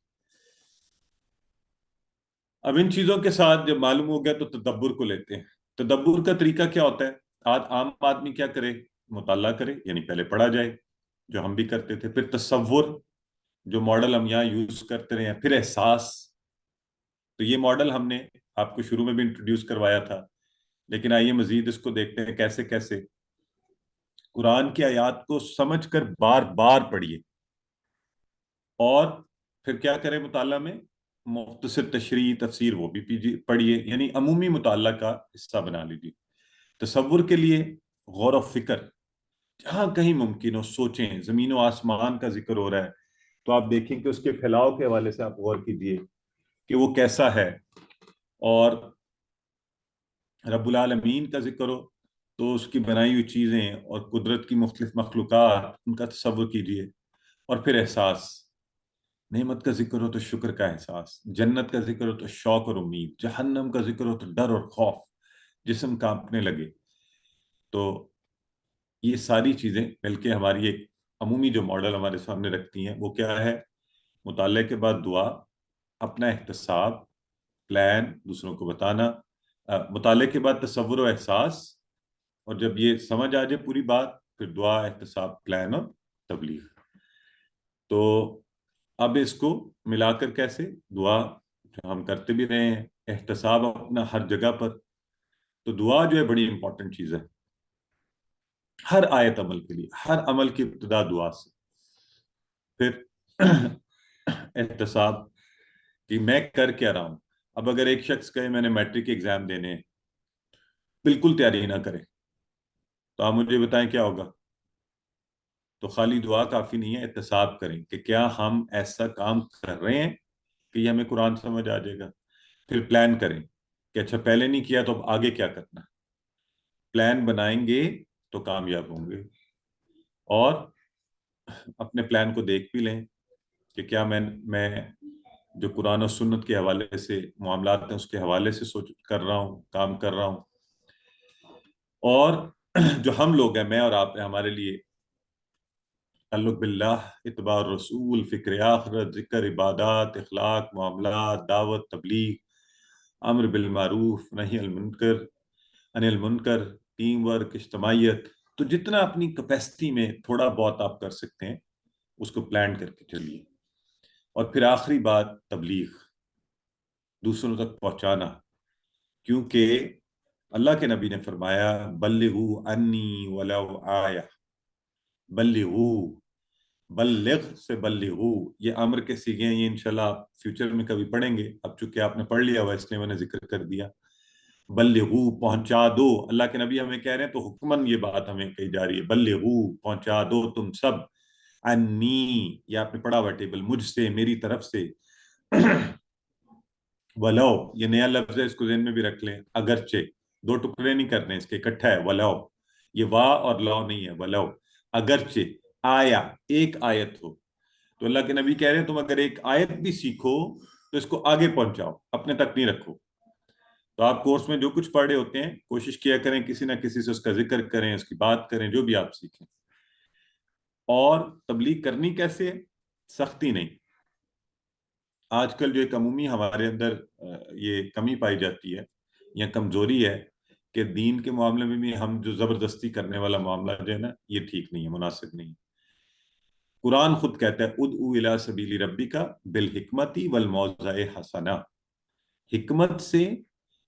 اب ان چیزوں کے ساتھ جب معلوم ہو گیا تو تدبر کو لیتے ہیں. تدبر کا طریقہ کیا ہوتا ہے؟ عام آدمی کیا کرے؟ مطالعہ کرے، یعنی پہلے پڑھا جائے، جو ہم بھی کرتے تھے. پھر تصور، جو ماڈل ہم یہاں یوز کرتے رہے ہیں. پھر احساس. تو یہ ماڈل ہم نے آپ کو شروع میں بھی انٹروڈیوس کروایا تھا، لیکن آئیے مزید اس کو دیکھتے ہیں کیسے کیسے. قرآن کی آیات کو سمجھ کر بار بار پڑھیے، اور پھر کیا کریں مطالعہ میں؟ مختصر تشریح، تفسیر وہ بھی پڑھیے، یعنی عمومی مطالعہ کا حصہ بنا لیجیے. تصور کے لیے غور و فکر، جہاں کہیں ممکن ہو سوچیں. زمین و آسمان کا ذکر ہو رہا ہے تو آپ دیکھیں کہ اس کے پھیلاؤ کے حوالے سے آپ غور کیجیے کہ وہ کیسا ہے. اور رب العالمین کا ذکر ہو تو اس کی بنائی ہوئی چیزیں اور قدرت کی مختلف مخلوقات، ان کا تصور کیجیے. اور پھر احساس. نعمت کا ذکر ہو تو شکر کا احساس، جنت کا ذکر ہو تو شوق اور امید، جہنم کا ذکر ہو تو ڈر اور خوف، جسم کانپنے لگے. تو یہ ساری چیزیں مل کے ہماری ایک عمومی جو ماڈل ہمارے سامنے رکھتی ہیں. وہ کیا ہے؟ مطالعے کے بعد دعا، اپنا احتساب، پلان، دوسروں کو بتانا. مطالعے کے بعد تصور و احساس، اور جب یہ سمجھ آ جائے پوری بات، پھر دعا، احتساب، پلان اور تبلیغ. تو اب اس کو ملا کر کیسے؟ دعا جو ہم کرتے بھی رہے ہیں، احتساب اپنا ہر جگہ پر. تو دعا جو ہے بڑی امپورٹنٹ چیز ہے ہر آیت عمل کے لیے. ہر عمل کی ابتدا دعا سے. پھر احتساب کہ میں کر کیا رہا ہوں. اب اگر ایک شخص کہے میں نے میٹرک ایگزام دینے ہیں، بالکل تیاری نہ کرے، تو آپ مجھے بتائیں کیا ہوگا؟ تو خالی دعا کافی نہیں ہے، احتساب کریں کہ کیا ہم ایسا کام کر رہے ہیں کہ یہ ہمیں قرآن سمجھ آ جائے گا. پھر پلان کریں کہ اچھا پہلے نہیں کیا تو اب آگے کیا کرنا. پلان بنائیں گے تو کامیاب ہوں گے. اور اپنے پلان کو دیکھ بھی لیں کہ کیا میں جو قرآن و سنت کے حوالے سے معاملات ہیں اس کے حوالے سے سوچ کر رہا ہوں، کام کر رہا ہوں. اور جو ہم لوگ ہیں، میں اور آپ ہیں، ہمارے لیے تعلق باللہ، اتباع رسول، فکر آخرت، ذکر، عبادات، اخلاق، معاملات، دعوت، تبلیغ، امر بالمعروف، نہی عن المنکر، ٹیم ورک، اجتماعیت. تو جتنا اپنی کیپیسٹی میں تھوڑا بہت آپ کر سکتے ہیں اس کو پلان کر کے چلیے. اور پھر آخری بات تبلیغ، دوسروں تک پہنچانا. کیونکہ اللہ کے نبی نے فرمایا بلغوا انی ولو آیہ، بلغوا، بلغ سے بلغو، یہ امر کے سیغے ہیں، یہ انشاءاللہ آپ فیوچر میں کبھی پڑھیں گے، اب چونکہ آپ نے پڑھ لیا ہوا اس لیے میں نے ذکر کر دیا. بلغو پہنچا دو، اللہ کے نبی ہمیں کہہ رہے ہیں تو حکمن یہ بات ہمیں کہی جا رہی ہے، بلغو پہنچا دو تم سب، انی یہ آپ نے پڑھا ہوا ٹیبل، مجھ سے، میری طرف سے. ولو یہ نیا لفظ ہے، اس کو ذہن میں بھی رکھ لیں، اگرچہ، دو ٹکڑے نہیں کرنے اس کے، اکٹھا ہے ولو، یہ وا اور لو نہیں ہے، ولو اگرچہ آیا ایک آیت ہو. تو اللہ کے نبی کہہ رہے ہیں تم اگر ایک آیت بھی سیکھو تو اس کو آگے پہنچاؤ، اپنے تک نہیں رکھو. تو آپ کورس میں جو کچھ پڑھ رہے ہوتے ہیں کوشش کیا کریں کسی نہ کسی سے اس کا ذکر کریں، اس کی بات کریں، جو بھی آپ سیکھیں. اور تبلیغ کرنی کیسے؟ سختی نہیں. آج کل جو ایک عمومی ہمارے اندر یہ کمی پائی جاتی ہے یا کمزوری ہے کہ دین کے معاملے میں بھی ہم جو زبردستی کرنے والا معاملہ جو ہے نا، یہ ٹھیک نہیں ہے، مناسب نہیں ہے. قرآن خود کہتا ہے ادعو الی سبیل ربک بالحکمت والموعظۃ الحسنہ، حکمت سے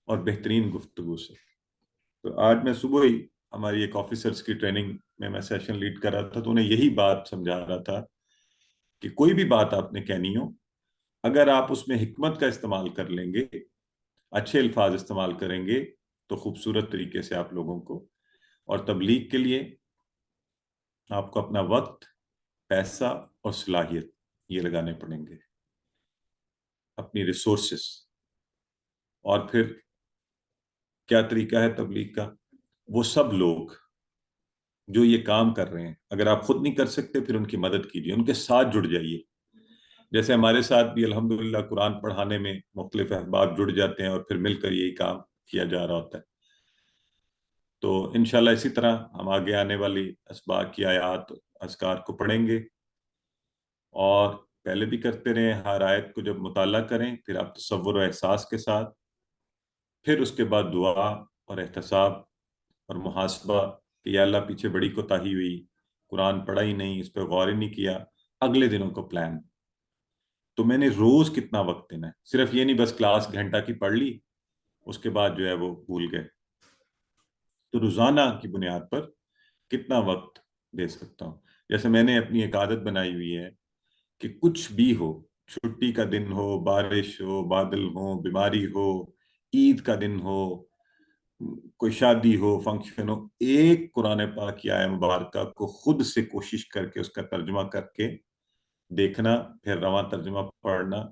اور بہترین گفتگو سے. تو آج میں صبح ہی ہماری ایک آفیسرز کی ٹریننگ میں سیشن لیڈ کر رہا تھا، تو انہیں یہی بات سمجھا رہا تھا کہ کوئی بھی بات آپ نے کہنی ہو، اگر آپ اس میں حکمت کا استعمال کر لیں گے، اچھے الفاظ استعمال کریں گے، تو خوبصورت طریقے سے آپ لوگوں کو، اور تبلیغ کے لیے آپ کو اپنا وقت، پیسہ اور صلاحیت یہ لگانے پڑیں گے، اپنی ریسورسز. اور پھر کیا طریقہ ہے تبلیغ کا؟ وہ سب لوگ جو یہ کام کر رہے ہیں، اگر آپ خود نہیں کر سکتے پھر ان کی مدد کیجیے، ان کے ساتھ جڑ جائیے. جیسے ہمارے ساتھ بھی الحمدللہ قرآن پڑھانے میں مختلف احباب جڑ جاتے ہیں اور پھر مل کر یہی کام کیا جا رہا ہوتا ہے. تو انشاءاللہ اسی طرح ہم آگے آنے والی اسباق کی آیات اذکار کو پڑھیں گے، اور پہلے بھی کرتے رہیں. ہر آیت کو جب مطالعہ کریں پھر آپ تصور و احساس کے ساتھ، پھر اس کے بعد دعا اور احتساب اور محاسبہ کہ یا اللہ پیچھے بڑی کوتاہی ہوئی، قرآن پڑھا ہی نہیں، اس پہ غور ہی نہیں کیا. اگلے دنوں کو پلان، تو میں نے روز کتنا وقت دینا ہے، صرف یہ نہیں بس کلاس گھنٹہ کی پڑھ لی اس کے بعد جو ہے وہ بھول گئے. تو روزانہ کی بنیاد پر کتنا وقت دے سکتا ہوں. جیسے میں نے اپنی ایک عادت بنائی ہوئی ہے کہ کچھ بھی ہو، چھٹی کا دن ہو، بارش ہو، بادل ہو، بیماری ہو، عید کا دن ہو، کوئی شادی ہو، فنکشن ہو، ایک قرآن پاک کی آیہ مبارکہ کو خود سے کوشش کر کے اس کا ترجمہ کر کے دیکھنا، پھر رواں ترجمہ پڑھنا،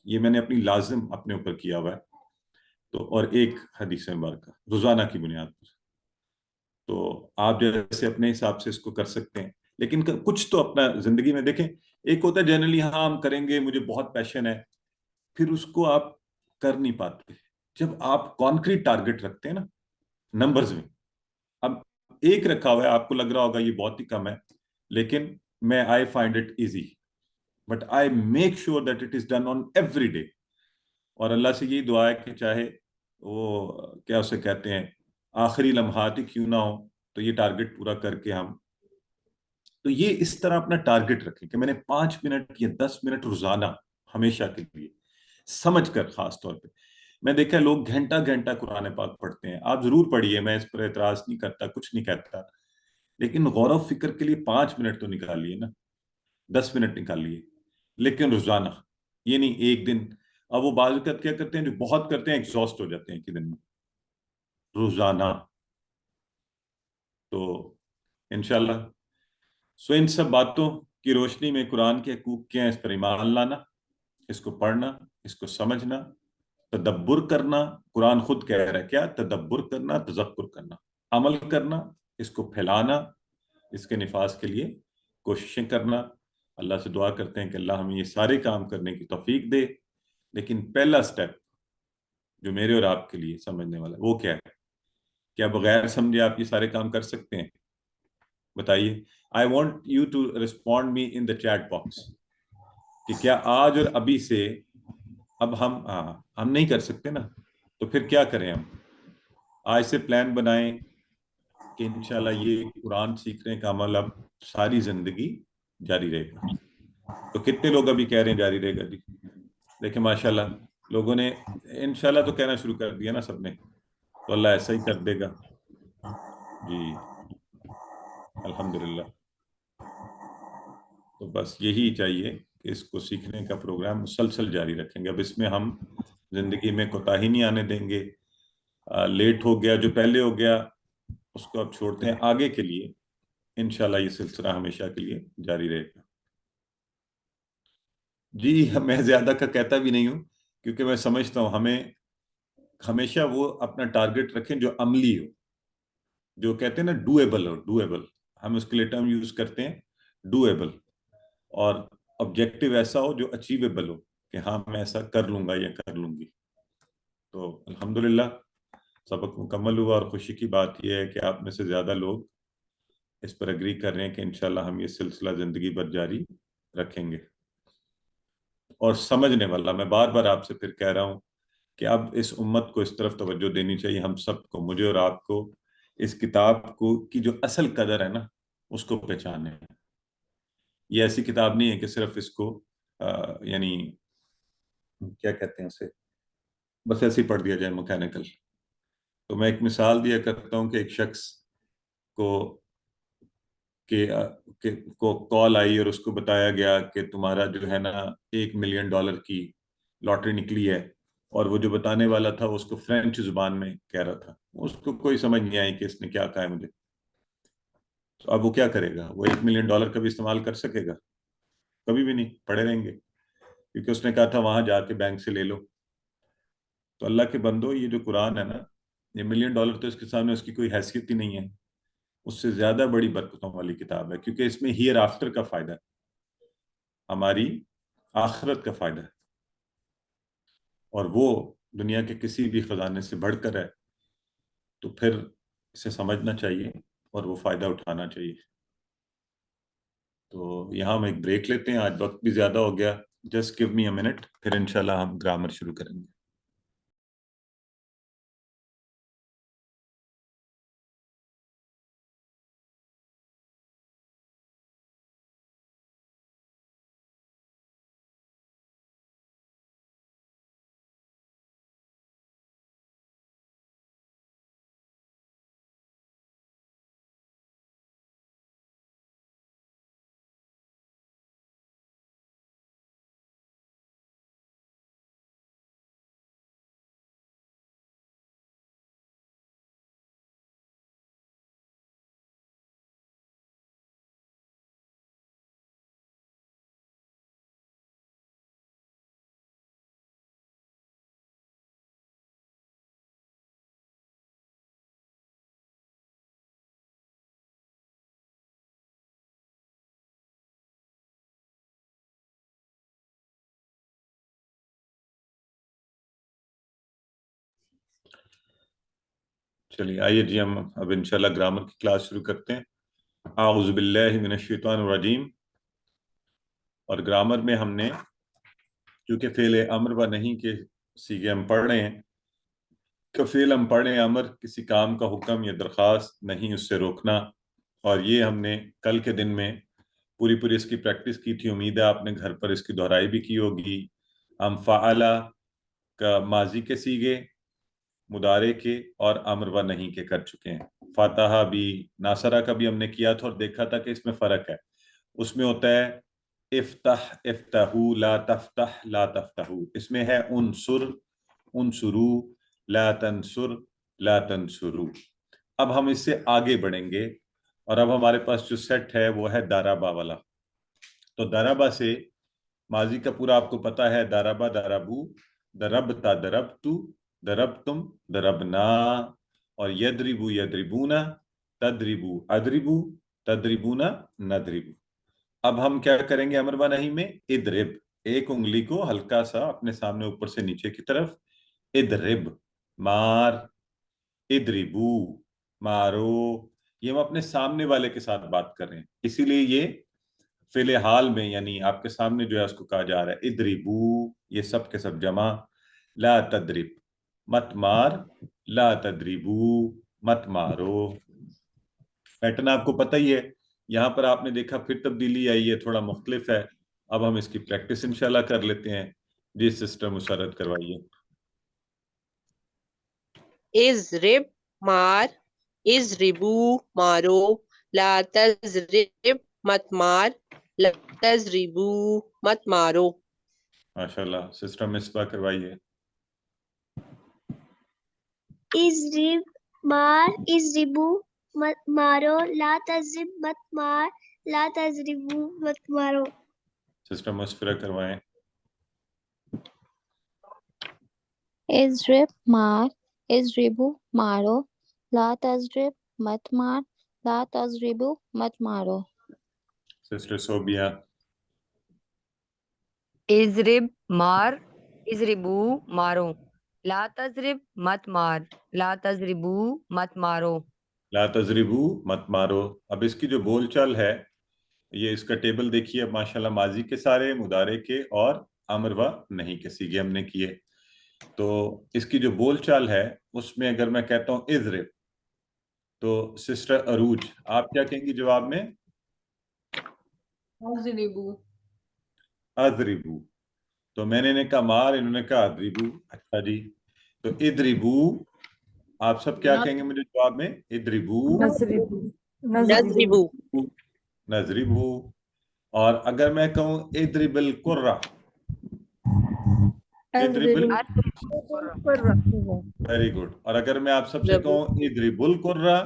یہ میں نے اپنی لازم اپنے اوپر کیا ہوا ہے. تو اور ایک حدیث مبارکہ روزانہ کی بنیاد پر. تو آپ جیسے اپنے حساب سے اس کو کر سکتے ہیں، لیکن کچھ تو اپنا زندگی میں دیکھیں. ایک ہوتا ہے جنرلی ہاں ہم کریں گے، مجھے بہت پیشن ہے، پھر اس کو آپ کر نہیں پاتے. جب آپ کانکریٹ ٹارگٹ رکھتے ہیں نا نمبرز میں، اب ایک رکھا ہوا ہے، آپ کو لگ رہا ہوگا یہ بہت ہی کم ہے، لیکن میں I find it easy, but I make sure that it is done on every day. اور اللہ سے یہی دعا ہے کہ چاہے وہ کیا اسے کہتے ہیں آخری لمحات ہی کیوں نہ ہو، تو یہ ٹارگٹ پورا کر کے ہم، تو یہ اس طرح اپنا ٹارگٹ رکھیں کہ میں نے 5 منٹ یا 10 منٹ روزانہ ہمیشہ کے لیے سمجھ کر. خاص طور پہ میں دیکھا لوگ گھنٹہ گھنٹہ قرآن پاک پڑھتے ہیں، آپ ضرور پڑھیے، میں اس پر اعتراض نہیں کرتا، کچھ نہیں کہتا، لیکن غور و فکر کے لیے 5 منٹ تو نکالیے نا، 10 منٹ نکالیے، لیکن روزانہ، یہ نہیں ایک دن. اب وہ بعض اوقات کیا کرتے ہیں، جو بہت کرتے ہیں ایگزاسٹ ہو جاتے ہیں ایک دن میں. روزانہ. تو انشاءاللہ ان سب باتوں کی روشنی میں قرآن کے حقوق کیا ہیں، اس پر ایمان لانا، اس کو پڑھنا، اس کو سمجھنا، تدبر کرنا. قرآن خود کہہ رہا ہے کیا؟ تدبر کرنا، تذکر کرنا، عمل کرنا، اس کو پھیلانا، اس کے نفاذ کے لیے کوششیں کرنا. اللہ سے دعا کرتے ہیں کہ اللہ ہمیں یہ سارے کام کرنے کی توفیق دے. لیکن پہلا سٹیپ جو میرے اور آپ کے لیے سمجھنے والا وہ کیا ہے؟ کیا بغیر سمجھے آپ یہ سارے کام کر سکتے ہیں؟ بتائیے. I want you to respond me in the chat box کہ کیا آج اور ابھی سے اب ہم نہیں کر سکتے نا، تو پھر کیا کریں؟ ہم آج سے پلان بنائیں کہ انشاءاللہ یہ قرآن سیکھنے کا عمل اب ساری زندگی جاری رہے گا. تو کتنے لوگ ابھی کہہ رہے ہیں جاری رہے گا؟ جی دیکھیں ماشاءاللہ لوگوں نے انشاءاللہ تو کہنا شروع کر دیا نا سب نے، تو اللہ ایسا ہی کر دے گا. جی الحمدللہ. تو بس یہی چاہیے کہ اس کو سیکھنے کا پروگرام مسلسل جاری رکھیں گے. اب اس میں ہم زندگی میں کوتاہی نہیں آنے دیں گے. لیٹ ہو گیا جو پہلے ہو گیا اس کو اب چھوڑتے ہیں. آگے کے لیے انشاءاللہ یہ سلسلہ ہمیشہ کے لیے جاری رہے گا. جی میں زیادہ کا کہتا بھی نہیں ہوں کیونکہ میں سمجھتا ہوں ہمیں ہمیشہ وہ اپنا ٹارگٹ رکھیں جو عملی ہو, جو کہتے ہیں نا ڈویبل ہو. ڈویبل ہم اس کے لیے ٹرم یوز کرتے ہیں ڈویبل, اور آبجیکٹو ایسا ہو جو اچیویبل ہو کہ ہاں میں ایسا کر لوں گا یا کر لوں گی. تو الحمدللہ سبق مکمل ہوا, اور خوشی کی بات یہ ہے کہ آپ میں سے زیادہ لوگ اس پر اگری کر رہے ہیں کہ انشاءاللہ ہم یہ سلسلہ زندگی بھر جاری رکھیں گے. اور سمجھنے والا, میں بار بار آپ سے پھر کہہ رہا ہوں کہ اب اس امت کو اس طرف توجہ دینی چاہیے, ہم سب کو, مجھے اور آپ کو, اس کتاب کو کی جو اصل قدر ہے نا اس کو پہچانے. یہ ایسی کتاب نہیں ہے کہ صرف اس کو یعنی کیا کہتے ہیں اسے, بس ایسے ہی پڑھ دیا جائے مکینیکل. تو میں ایک مثال دیا کرتا ہوں کہ ایک شخص کو کال آئی اور اس کو بتایا گیا کہ تمہارا جو ہے نا $1 ملین کی لاٹری نکلی ہے, اور وہ جو بتانے والا تھا اس کو فرینچ زبان میں کہہ رہا تھا. اس کو کوئی سمجھ نہیں آئی کہ اس نے کیا کہا ہے مجھے. تو اب وہ کیا کرے گا؟ وہ $1 ملین کا بھی استعمال کر سکے گا؟ کبھی بھی نہیں, پڑے رہیں گے, کیونکہ اس نے کہا تھا وہاں جا کے بینک سے لے لو. تو اللہ کے بندو, یہ جو قرآن ہے نا, یہ $1 ملین تو اس کے سامنے اس کی کوئی حیثیت ہی نہیں ہے. اس سے زیادہ بڑی برکتوں والی کتاب ہے, کیونکہ اس میں ہیئر آفٹر کا فائدہ ہے, ہماری آخرت کا فائدہ ہے, اور وہ دنیا کے کسی بھی خزانے سے بڑھ کر ہے. تو پھر اسے سمجھنا چاہیے اور وہ فائدہ اٹھانا چاہیے. تو یہاں ہم ایک بریک لیتے ہیں, آج وقت بھی زیادہ ہو گیا. Just give me a minute, پھر انشاءاللہ ہم گرامر شروع کریں گے. چلیے آئیے جی, ہم اب انشاءاللہ گرامر کی کلاس شروع کرتے ہیں. اعوذ باللہ من الشیطان الرجیم. اور گرامر میں ہم نے کیونکہ فعل امر و نہیں کے سیغے ہم پڑھ رہے ہیں, کہ فعل ہم پڑھ رہے ہیں, امر کسی کام کا حکم یا درخواست نہیں, اس سے روکنا. اور یہ ہم نے کل کے دن میں پوری اس کی پریکٹس کی تھی. امید ہے آپ نے گھر پر اس کی دہرائی بھی کی ہوگی. ہم فعلا کا ماضی کے سیغے, مضارع کے اور امر و نہیں کے کر چکے ہیں. فاتحہ بھی, ناصرہ کا بھی ہم نے کیا تھا اور دیکھا تھا کہ اس میں فرق ہے. اس میں ہوتا ہے افتح افتحو, لا تفتح لا تفتحو. اس میں ہے انصر انصرو, لا تنصر لا تنصرو. اب ہم اس سے آگے بڑھیں گے, اور اب ہمارے پاس جو سیٹ ہے وہ ہے دارابا والا. تو دارابا سے ماضی کا پورا آپ کو پتا ہے, دارابا دارابو, دربتا دربتو, دربتم دربنا, اور یدربو یدربونا, تدربو ادربو, تدربونا ندربو. اب ہم کیا کریں گے امر و نہیں میں؟ ادرب, ایک انگلی کو ہلکا سا اپنے سامنے اوپر سے نیچے کی طرف, ادرب مار, ادربو مارو. یہ ہم اپنے سامنے والے کے ساتھ بات کر رہے ہیں, اسی لیے یہ فعل حال میں یعنی آپ کے سامنے جو ہے اس کو کہا جا رہا ہے ادربو. یہ سب کے سب جمع. لا تدرب مت مار, لا تدربو مت مارو. پیٹرن آپ کو پتہ ہی ہے. یہاں پر آپ نے دیکھا پھر تبدیلی آئی ہے, تھوڑا مختلف ہے. اب ہم اس کی پریکٹس انشاءاللہ کر لیتے ہیں. جی سسٹر مسرت کروائیے. اضرب مار, اضربو مارو, لا تضرب مت مار, لا تضربوا مت مارو. ماشاءاللہ. سسٹر مصباح کروائیے. اضرب مار اضربو مت مارو لا تضرب مت مار لا تضربو مت مارو. سسٹر مسفرہ کروائیں. اضرب مار اضربو مارو لا تضرب مت مار لا تضربو مت مارو. سسٹر صوبیہ. اضرب مار اضربو مارو لا تضرب مت مار لا تضربو مت مارو. لا تضربو مت مارو. اب اس کی جو بول چال ہے یہ اس کا ٹیبل دیکھیے. اب ماشاءاللہ ماضی کے سارے، مضارع کے اور امر و نہیں کے صیغے ہم نے کیے. تو اس کی جو بول چال ہے اس میں اگر میں کہتا ہوں اضرب تو سسٹر عروج آپ کیا کہیں گی جواب میں؟ اضربو. تو میں نے کہا مار، انہوں نے کہا اضربو. اچھا جی، تو اضربو آپ سب کیا کہیں گے مجھے جواب میں؟ اضربو نضربو. نضربو. اور اگر میں کہوں اضرب القرہ، ویری گڈ. اور اگر میں آپ سب سے کہوں اضرب القرہ،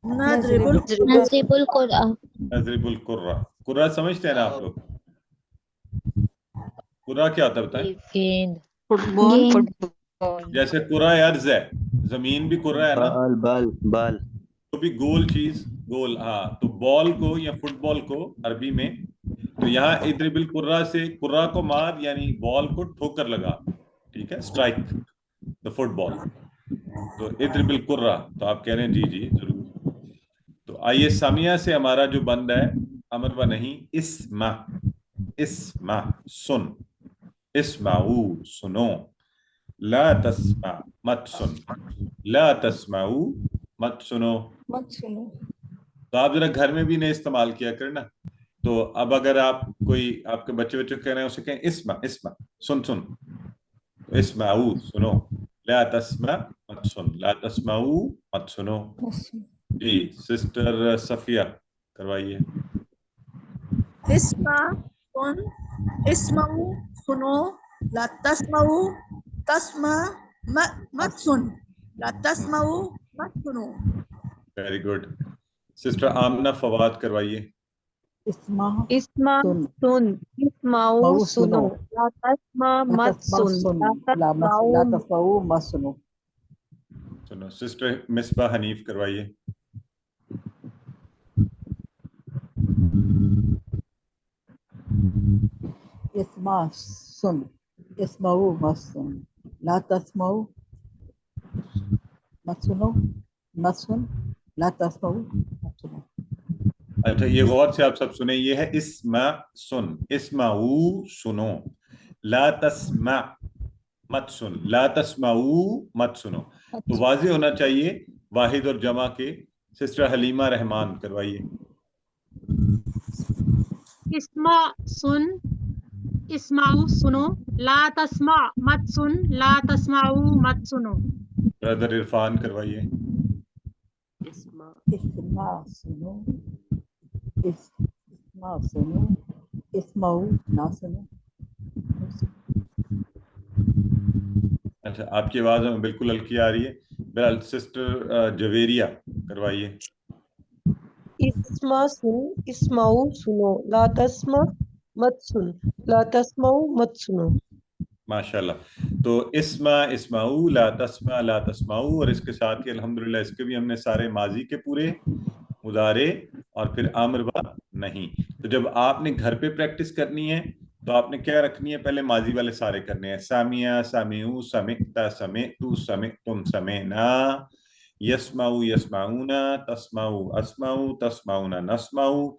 نضرب القرآن. نضرب القرہ. قرہ سمجھتے ہیں نا آپ لوگ؟ قرہ کیا ہوتا ہے بتائیں؟ گیند. گیند. جیسے قرہ ارض ہے، زمین بھی قرہ ہے نا، بال تو بھی گول چیز، گول. ہاں، تو بال کو یا فٹ بال کو عربی میں، تو یہاں اضرب القرہ سے قرہ کو مار یعنی بال کو ٹھوکر لگا، ٹھیک ہے، اسٹرائک دا فٹ بال. تو اضرب القرہ، تو آپ کہہ رہے ہیں جی جی ضرور. تو آئیے سامیہ سے ہمارا جو بند ہے امر و نہیں، اسمع. اسمع سن، اسمعو سنو، لا تسمع مت سن، لا تسمعو مت سنو. تو آپ ذرا گھر میں بھی نہیں استعمال کیا کرنا. تو اب اگر آپ کوئی آپ کے بچے کہہ رہے ہیں اسے کہیں اسمع اسمع سن سن، اسمعو سنو، لا تسمع مت سن، لا تسمعو مت سنو. جی سسٹر صفیہ کروائیے. اسمع سن اسمعو سنو لا تسمعو تسمع مت سن لا تسمعو مت سنو. Very good. Sister Amna Fawad کروائیے. اسمع اسمع سن سن اسمعو سنو لا تسمع مت سن لا لا تسمعو تسمعو مت سنو. سنو. سسٹر مصباح حنیف کروائیے. اسمع سن اسمعو مت سن لا تسمعو مت سنو مت سن لا تسمعو مت سنو. اچھا یہ غور سے آپ سب سنیں، یہ ہے اسمع سن، اسمعو سنو، لا تسمع مت سن، لا تسمعو مت سنو. تو واضح ہونا چاہیے واحد اور جمع کے. سسٹر حلیمہ رحمان کروائیے. اسمع سن اسمعو سنو لا تسمع مت سن لا تسمعو مت سنو. برادر عرفان کروائیے. اسمع اسمع سنو اسمع سنو اسمعو نہ سنو. اچھا آپ کی آواز ہمیں بالکل ہلکی آ رہی ہے. بہرحال سسٹر جویریہ کروائیے. اسمع سن اسمعو سنو لا تسمع مت سن لا تسمعو مت سنو. ماشاءاللہ. تو اسمع اسمعو لا تسمع لا تسمعو، اور اس کے ساتھ ہی الحمدللہ اس کے بھی ہم نے سارے ماضی کے پورے، مضارع اور پھر امر و نہیں. تو جب آپ نے گھر پہ پریکٹس کرنی ہے تو آپ نے کیا رکھنی ہے؟ پہلے ماضی والے سارے کرنے ہیں. سامعہ سامعو سمعت سمعتو سمعتم سمعنا، یسمعو یسمعون تسمعو اسمعو تسمعون نسمعو،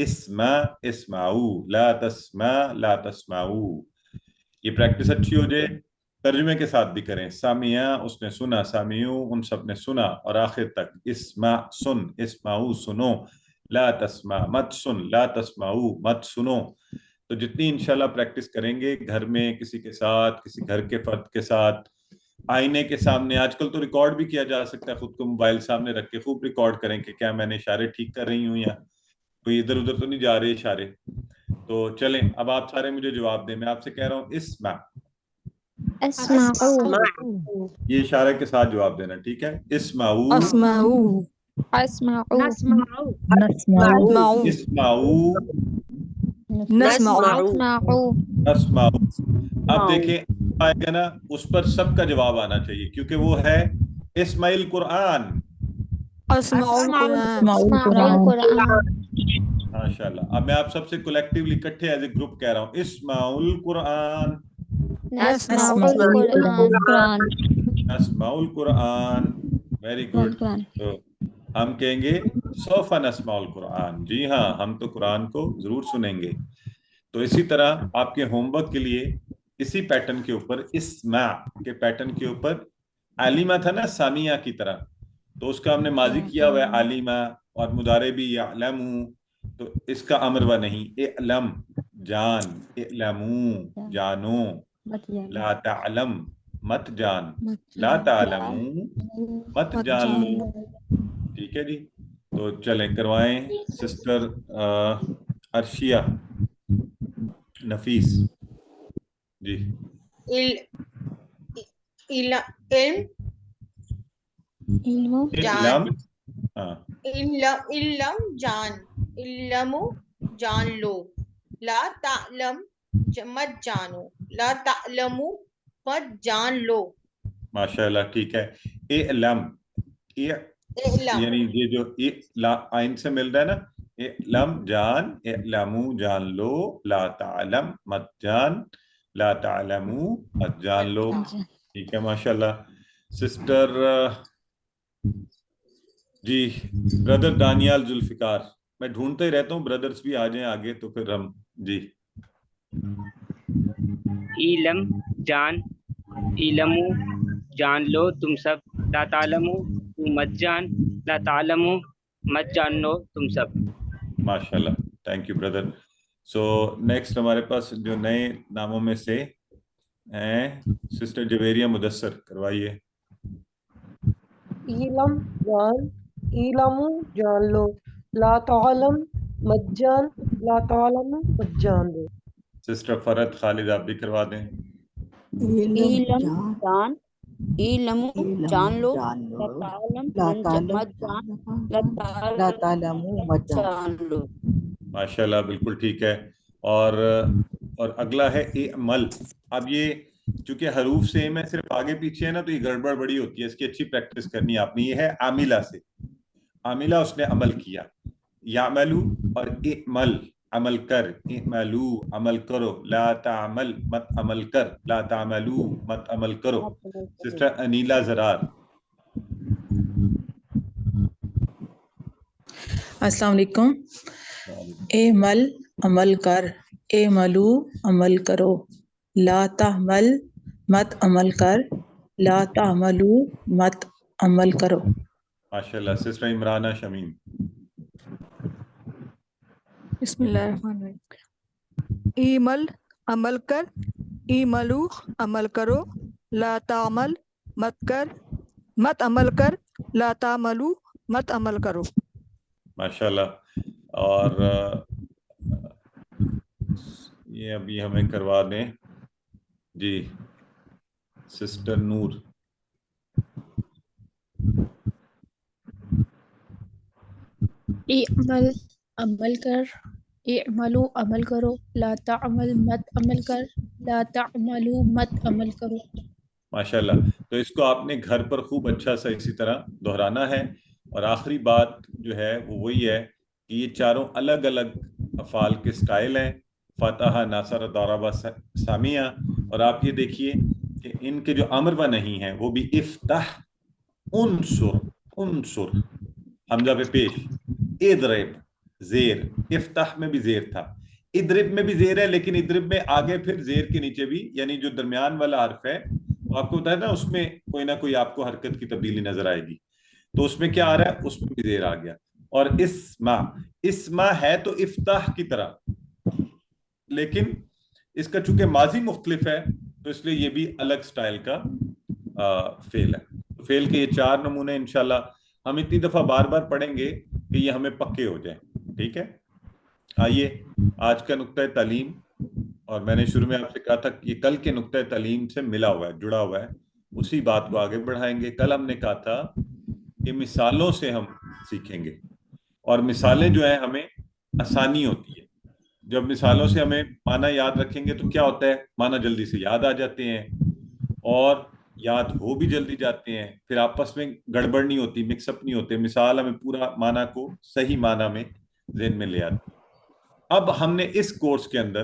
اسمع اسمعو لا تسمع لا تسمعو. یہ پریکٹس اچھی ہو جائے ترجمے کے ساتھ بھی کریں. سامعہ اس نے سنا، سامعو ان سب نے سنا، اور آخر تک اسمع سن اسمعو سنو، لا تسمع مت سن لا تسمعو مت سنو. تو جتنی انشاءاللہ پریکٹس کریں گے گھر میں کسی کے ساتھ، کسی گھر کے فرد کے ساتھ، آئینے کے سامنے، آج کل تو ریکارڈ بھی کیا جا سکتا ہے، خود کو موبائل سامنے رکھ کے خوب ریکارڈ کریں کہ کیا میں نے اشارے ٹھیک کر رہی ہوں یا کوئی ادھر ادھر تو نہیں جا رہے اشارے. تو چلیں اب آپ سارے مجھے جواب دیں. میں آپ سے کہہ رہا ہوں اسمع, اسمعوا یہ اشارے کے ساتھ جواب دینا, ٹھیک ہے؟ اسمعو, اسمعوا نسمعوا اسمعو, اسمعوا اسمعو. اب دیکھیں آئے گا نا, اس پر سب کا جواب آنا چاہیے کیونکہ وہ ہے اسمع القرآن. اسمعوا القرآن. ماشاء اللہ. اب میں آپ سب سے کولیکٹیولی اکٹھے ایز اے گروپ کہہ رہا ہوں اسمعوا القرآن, اسمعوا القرآن. اسمعوا القرآن. Very good. تو ہم کہیں گے سوف نسمع القرآن. جی ہاں, ہم تو قرآن کو ضرور سنیں گے. تو اسی طرح آپ کے ہوم ورک کے لیے اسی پیٹرن کے اوپر, اسمع کے پیٹرن کے اوپر, عالمہ تھا نا سامیہ کی طرح, تو اس کا ہم نے ماضی کیا ہوا ہے عالمہ, اور مضارع بھی یعلمو, تو اس کا امر و نہیں. اعلم جان, اعلمو جانو, لا تعلم مت جان, لا تعلمو مت جان لو. ٹھیک ہے جی. تو چلیں کروائیں سسٹر عرشیہ نفیس جی. علم, ہاں, علم جان, علم جان لو, لا تعلم مت جانو, لا تعلم مت جان لو. ماشاء اللہ, ٹھیک ہے. اعلم, یعنی یہ جو آئین سے مل رہا ہے نا, اعلم جان, اعلمو جان لو, لا تعلم مت جان, لا تعلمو مت جان لو. ٹھیک ہے ماشاء اللہ. سسٹر جی بردر دانیال ذوالفقار, میں ڈھونڈتا ہی رہتا ہوں, بردرز بھی آ جائیں آگے تو پھر ہم جی. علم جان, علمو جان لو تم سب, لا تعلمو تم مت جان, لا تعلمو مت جان لو تم سب. ماشاءاللہ, thank you brother. So next ہمارے پاس جو نئے ناموں میں سے ہیں سسٹر جویریہ مدثر, کروائیے. علم جان, علمو جان لو, لا تعلم مت جان, لا تعلم مت جان لو. سسٹر فرد خالد آپ بھی کروا دیں. علم جان, علم جان لو, لا تعلم مت جان, لا تعلم مت جان لو. ماشاءاللہ, بالکل ٹھیک ہے. اور اگلا ہے اعمل. اب یہ چونکہ حروف سیم ہے, صرف آگے پیچھے ہے نا, تو یہ گڑبڑ بڑی ہوتی ہے, اس کی اچھی پریکٹس کرنی ہے آپ نے. یہ ہے عاملہ سے, عاملہ اس نے عمل کیا, یعملو اور اعمل عمل کر, اعملو عمل کرو, لا تعمل مت عمل کر, لا تعملو مت عمل کرو. سسٹر انیلا زرار. السلام علیکم. اعمل عمل کر, اعملو عمل کرو, لا تعمل مت عمل کر, لا تعملو مت عمل کرو. ماشاءاللہ. سسٹر عمرانہ شمیم. بسم اللہ الرحمن الرحیم. ایمل عمل کر, ایملو عمل کرو, لا تعمل مت کر, مت عمل کر, لا تعملو مت عمل کرو. ماشاءاللہ. اور یہ ابھی ہمیں کروا دیں جی سسٹر نور. اعمل عمل کر, اعملو عمل کرو, لا تعمل مت عمل کر, لا تعملو مت عمل کرو. ماشاءاللہ. تو اس کو آپ نے گھر پر خوب اچھا سا اسی طرح دہرانا ہے. اور آخری بات جو ہے وہ وہی ہے کہ یہ چاروں الگ الگ افعال کے سٹائل ہیں, فتح, ناصر, ضرب, سامیہ. اور آپ یہ دیکھیے کہ ان کے جو امر و نہیں ہیں وہ بھی افتح, انصر, انصر حمزہ پہ پیش, اضرب زیر, افتح میں بھی زیر تھا, ادرب میں بھی زیر ہے, لیکن ادرب میں آگے پھر زیر کے نیچے بھی, یعنی جو درمیان والا حرف ہے آپ کو بتایا نا اس میں کوئی نہ کوئی آپ کو حرکت کی تبدیلی نظر آئے گی. تو اس میں کیا آ رہا ہے, اس میں بھی زیر آ گیا. اور اسما, اسما ہے تو افتح کی طرح, لیکن اس کا چونکہ ماضی مختلف ہے تو اس لیے یہ بھی الگ سٹائل کا فعل ہے. فعل کے یہ 4 نمونے انشاءاللہ ہم اتنی دفعہ بار بار پڑھیں گے کہ یہ ہمیں پکے ہو جائیں. ٹھیک ہے. آئیے آج کا نقطہ تعلیم، اور میں نے شروع میں آپ سے کہا تھا کہ یہ کل کے نقطہ تعلیم سے ملا ہوا ہے، جڑا ہوا ہے، اسی بات کو آگے بڑھائیں گے۔ کل ہم نے کہا تھا کہ مثالوں سے ہم سیکھیں گے، اور مثالیں جو ہیں ہمیں آسانی ہوتی ہے۔ جب مثالوں سے ہمیں معنی یاد رکھیں گے تو کیا ہوتا ہے، معنی جلدی سے یاد آ جاتے ہیں، اور یاد ہو بھی جلدی جاتے ہیں، پھر آپس میں گڑبڑ نہیں ہوتی، مکس اپ نہیں ہوتے، مثال ہمیں پورا معنی کو صحیح معنی میں ذہن میں لے آتی۔ اب ہم نے اس کورس کے اندر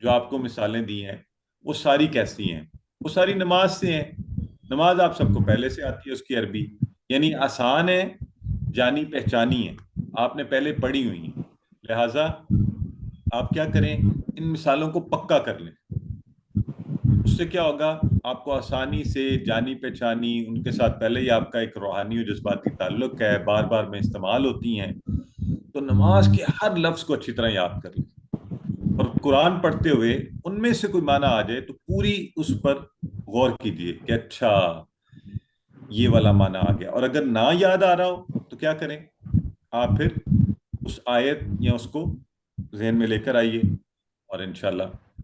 جو آپ کو مثالیں دی ہیں وہ ساری کیسی ہیں؟ وہ ساری نماز سے ہیں۔ نماز آپ سب کو پہلے سے آتی ہے، اس کی عربی یعنی آسان ہے، جانی پہچانی ہے، آپ نے پہلے پڑھی ہوئی ہیں، لہٰذا آپ کیا کریں، ان مثالوں کو پکا کر لیں۔ اس سے کیا ہوگا، آپ کو آسانی سے جانی پہچانی، ان کے ساتھ پہلے ہی آپ کا ایک روحانی و جذباتی تعلق ہے، بار بار میں استعمال ہوتی ہیں، تو نماز کے ہر لفظ کو اچھی طرح یاد کر لیں، اور قرآن پڑھتے ہوئے ان میں سے کوئی معنی آ جائے تو پوری اس پر غور کیجئے کہ اچھا یہ والا معنی آ گیا، اور اگر نہ یاد آ رہا ہو تو کیا کریں، آپ پھر اس آیت یا اس کو ذہن میں لے کر آئیے، اور انشاءاللہ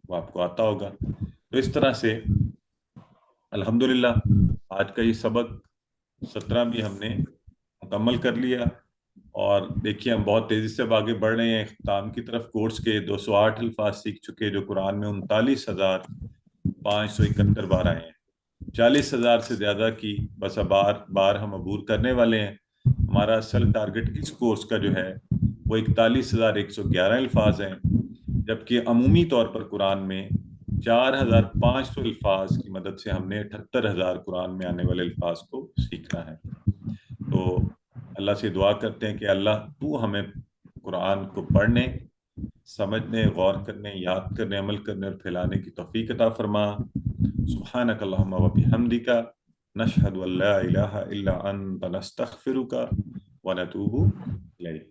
وہ آپ کو آتا ہوگا۔ تو اس طرح سے الحمدللہ آج کا یہ سبق 17 بھی ہم نے مکمل کر لیا، اور دیکھیے ہم بہت تیزی سے اب آگے بڑھ رہے ہیں اختتام کی طرف۔ کورس کے 208 الفاظ سیکھ چکے، جو قرآن میں 39,571 بار آئے ہیں، 40,000 سے زیادہ کی بس بار ہم عبور کرنے والے ہیں۔ ہمارا اصل ٹارگٹ اس کورس کا جو ہے وہ 41,111 الفاظ ہیں، جبکہ عمومی طور پر قرآن میں 4,500 الفاظ کی مدد سے ہم نے 78,000 قرآن میں آنے والے الفاظ کو سیکھنا ہے۔ تو اللہ سے دعا کرتے ہیں کہ اللہ تو ہمیں قرآن کو پڑھنے، سمجھنے، غور کرنے، یاد کرنے، عمل کرنے اور پھیلانے کی توفیق عطا فرما۔ سبحانک اللہم و بحمدک، نشہد ان لا الہ الا انت، نستغفرک و نتوب الیک۔